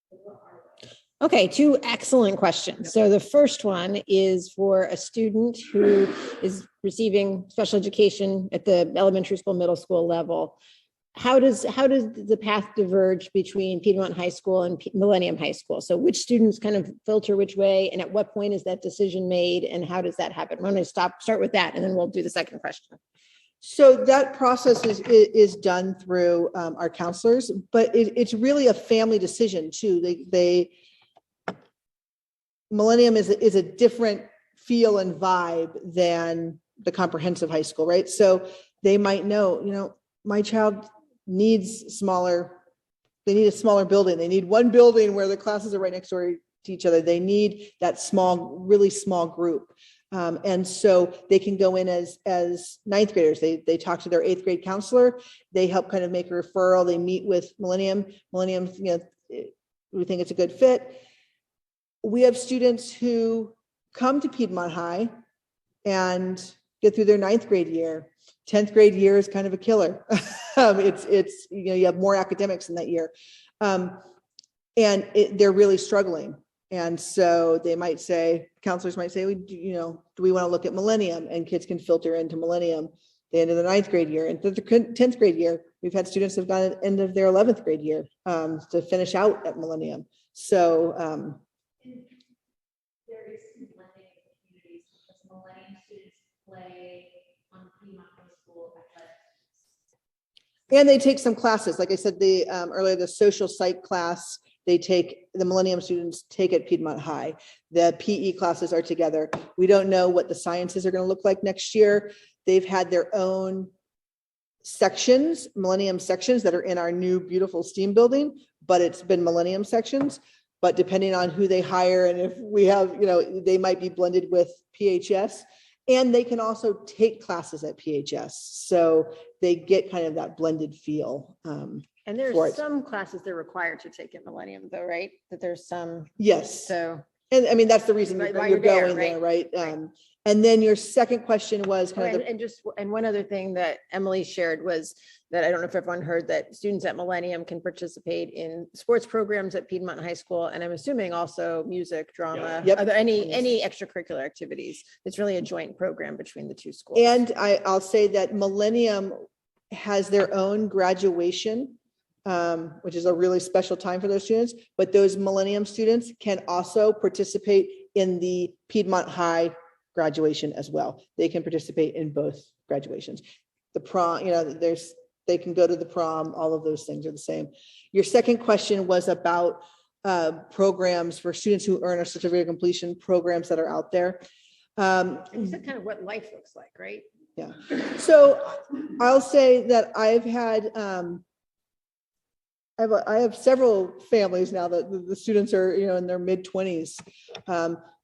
What are they? Okay, two excellent questions. So the first one is for a student who is receiving special education at the elementary school, middle school level. How does the path diverge between Piedmont High School and Millennium High School? So which students kind of filter which way, and at what point is that decision made, and how does that happen? I'm going to start with that, and then we'll do the second question. So that process is done through our counselors, but it's really a family decision too. Millennium is a different feel and vibe than the comprehensive high school, right? So they might know, my child needs they need a smaller building. They need one building where the classes are right next door to each other. They need that really small group. And so they can go in as ninth graders. They talk to their 8th grade counselor. They help kind of make a referral. They meet with Millennium. Millennium, we think it's a good fit. We have students who come to Piedmont High and get through their 9th grade year. 10th grade year is kind of a killer. It's you have more academics in that year. And they're really struggling. And so they might say, counselors might say, do we want to look at Millennium? And kids can filter into Millennium the end of the 9th grade year. And the 10th grade year, we've had students who've gone at the end of their 11th grade year to finish out at Millennium. So there is Millennium communities because Millennium students play on Piedmont High School athletics. and they take some classes. Like I said, earlier, the social psych class the Millennium students take at Piedmont High. The PE classes are together. We don't know what the sciences are going to look like next year. They've had their own sections, Millennium sections that are in our new beautiful STEAM building, but it's been Millennium sections. But depending on who they hire and if we have, they might be blended with PHS, and they can also take classes at PHS. So they get kind of that blended feel. And for there's it. some classes they're required to take at Millennium though, right? That there's some, Yes. so. And I mean, that's the reason Why you're you're there, going there, right? Right. And then your second question was Oh, kind of and one other thing that Emily shared was that I don't know if everyone heard that students at Millennium can participate in sports programs at Piedmont High School. And I'm assuming also music, drama, Yep. are there any extracurricular activities? It's really a joint program between the two schools. And I'll say that Millennium has their own graduation, which is a really special time for those students, but those Millennium students can also participate in the Piedmont High graduation as well. They can participate in both graduations. The prom, they can go to the prom, all of those things are the same. Your second question was about programs for students who earn a certificate of completion, programs that are out there. You said kind of what life looks like, right? Yeah. So I'll say that I've had, I have several families now that the students are, in their mid-20s.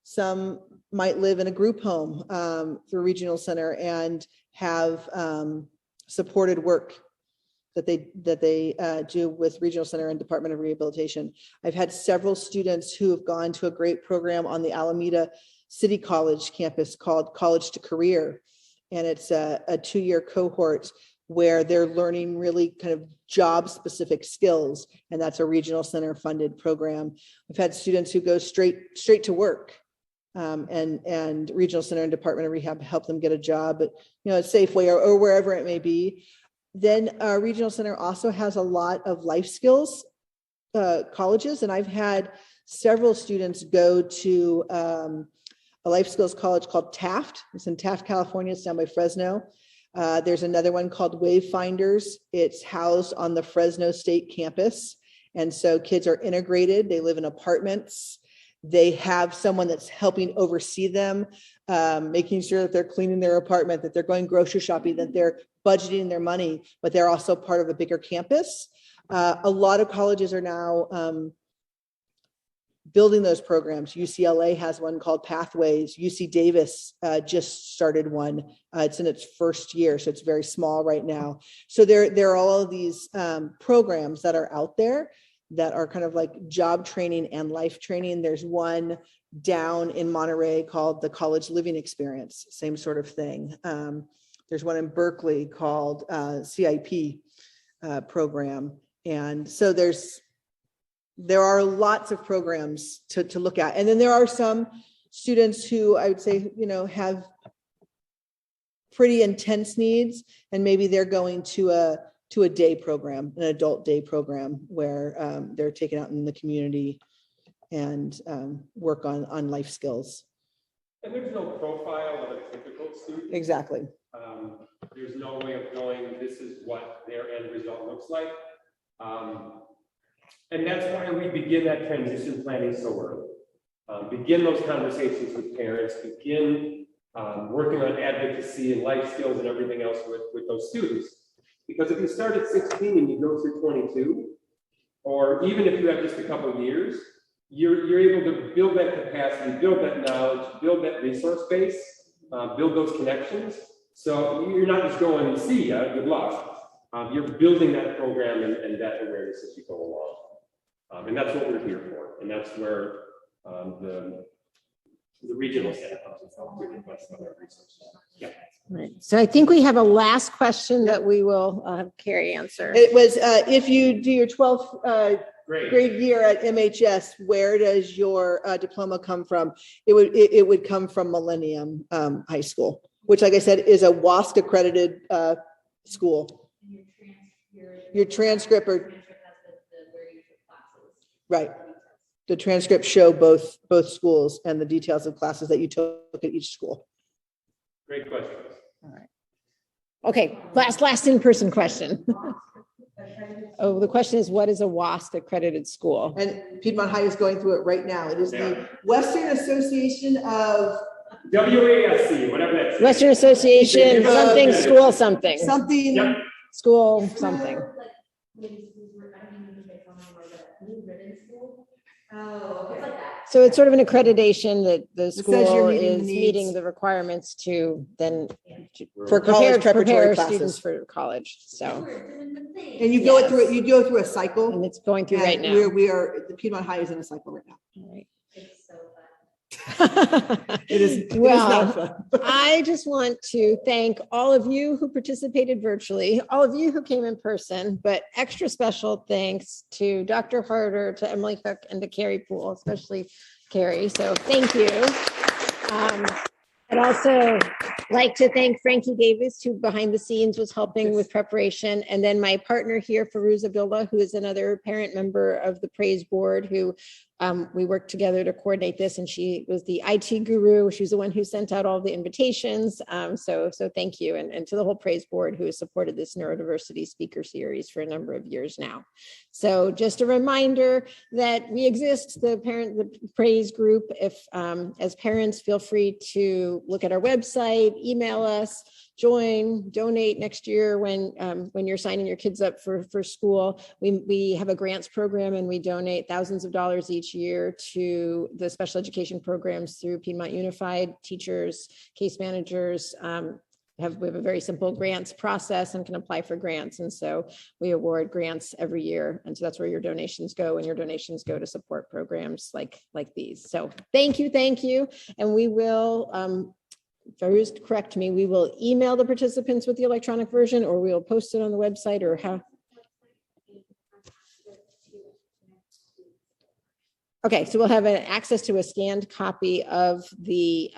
Some might live in a group home through Regional Center and have supported work that they do with Regional Center and Department of Rehabilitation. I've had several students who have gone to a great program on the Alameda City College campus called College to Career. And it's a 2-year cohort where they're learning really kind of job specific skills. And that's a Regional Center funded program. I've had students who go straight to work. And Regional Center and Department of Rehab help them get a job at, Safeway or wherever it may be. Then Regional Center also has a lot of life skills colleges, and I've had several students go to a life skills college called Taft. It's in Taft, California. It's down by Fresno. There's another one called Wayfinders. It's housed on the Fresno State campus, and so kids are integrated. They live in apartments. They have someone that's helping oversee them, making sure that they're cleaning their apartment, that they're going grocery shopping, that they're budgeting their money, but they're also part of a bigger campus. A lot of colleges are now building those programs. UCLA has one called Pathways. UC Davis just started one. It's in its first year, so it's very small right now. So there are all of these programs that are out there that are kind of like job training and life training. There's one down in Monterey called the College Living Experience, same sort of thing. There's one in Berkeley called CIP program. And so there are lots of programs to look at. And then there are some students who I would say, have pretty intense needs, and maybe they're going to a day program, an adult day program, where they're taken out in the community and work on life skills. And there's no profile of a typical student. Exactly. There's no way of knowing this is what their end result looks like. And that's why we begin that transition planning so early. Begin those conversations with parents, begin working on advocacy and life skills and everything else with those students. Because if you start at 16 and you go through 22, or even if you have just a couple of years, you're able to build that capacity, build that knowledge, build that resource base, build those connections. So you're not just going, see ya, good luck. You're building that program and that awareness as you go along. And that's what we're here for. And that's where the regional center comes with other resources. Yeah. Right. So I think we have a last question that we will have Carrie answer. It was, if you do your 12th grade year at MHS, where does your diploma come from? It would come from Millennium High School, which, like I said, is a WASC accredited school. Your transcript or right. The transcripts show both schools and the details of classes that you took at each school. Great questions. All right. Okay, last in-person question. Oh, the question is, what is a WASC accredited school? And Piedmont High is going through it right now. It is the Western Association of WASC, whatever that is. Western Association, something, school, something, something. Yep. school, something. Oh, okay. So it's sort of an accreditation that the says you're school meeting the is needs. meeting the requirements to then For college preparatory prepare students classes. for college. So, And you go through it, you go through a cycle. and it's going through right And now. we are, the Piedmont High is in a cycle right now. All right. It's so fun. It is Well, not fun. I just want to thank all of you who participated virtually, all of you who came in person, but extra special thanks to Dr. Harder, to Emily Cook, and to Carrie Poole, especially Carrie. So thank you. I'd also like to thank Frankie Davis, who behind the scenes was helping with preparation. And then my partner here, Farouza Billah, who is another parent member of the Praise Board, who we worked together to coordinate this. And she was the IT guru. She was the one who sent out all the invitations. So thank you. And to the whole Praise Board who has supported this neurodiversity speaker series for a number of years now. So just a reminder that we exist, the Praise group. If as parents, feel free to look at our website, email us, join, donate next year when you're signing your kids up for school. We have a grants program and we donate thousands of dollars each year to the special education programs through Piedmont Unified. Teachers, case managers, we have a very simple grants process and can apply for grants. And so we award grants every year. And so that's where your donations go, and your donations go to support programs like these. So thank you. And we will, Farouz, correct me, we will email the participants with the electronic version, or we will post it on the website, or how? Okay, so we'll have an access to a scanned copy of the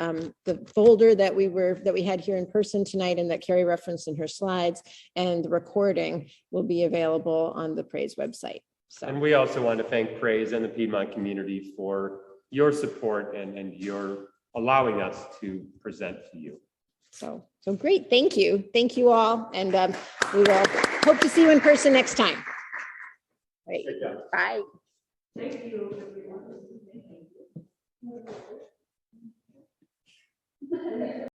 folder that we had here in person tonight and that Carrie referenced in her slides, and the recording will be available on the Praise website. So, And we also want to thank Praise and the Piedmont community for your support and your allowing us to present to you. So great, thank you all, and we will hope to see you in person next time. Great. Bye. Thank you, everyone.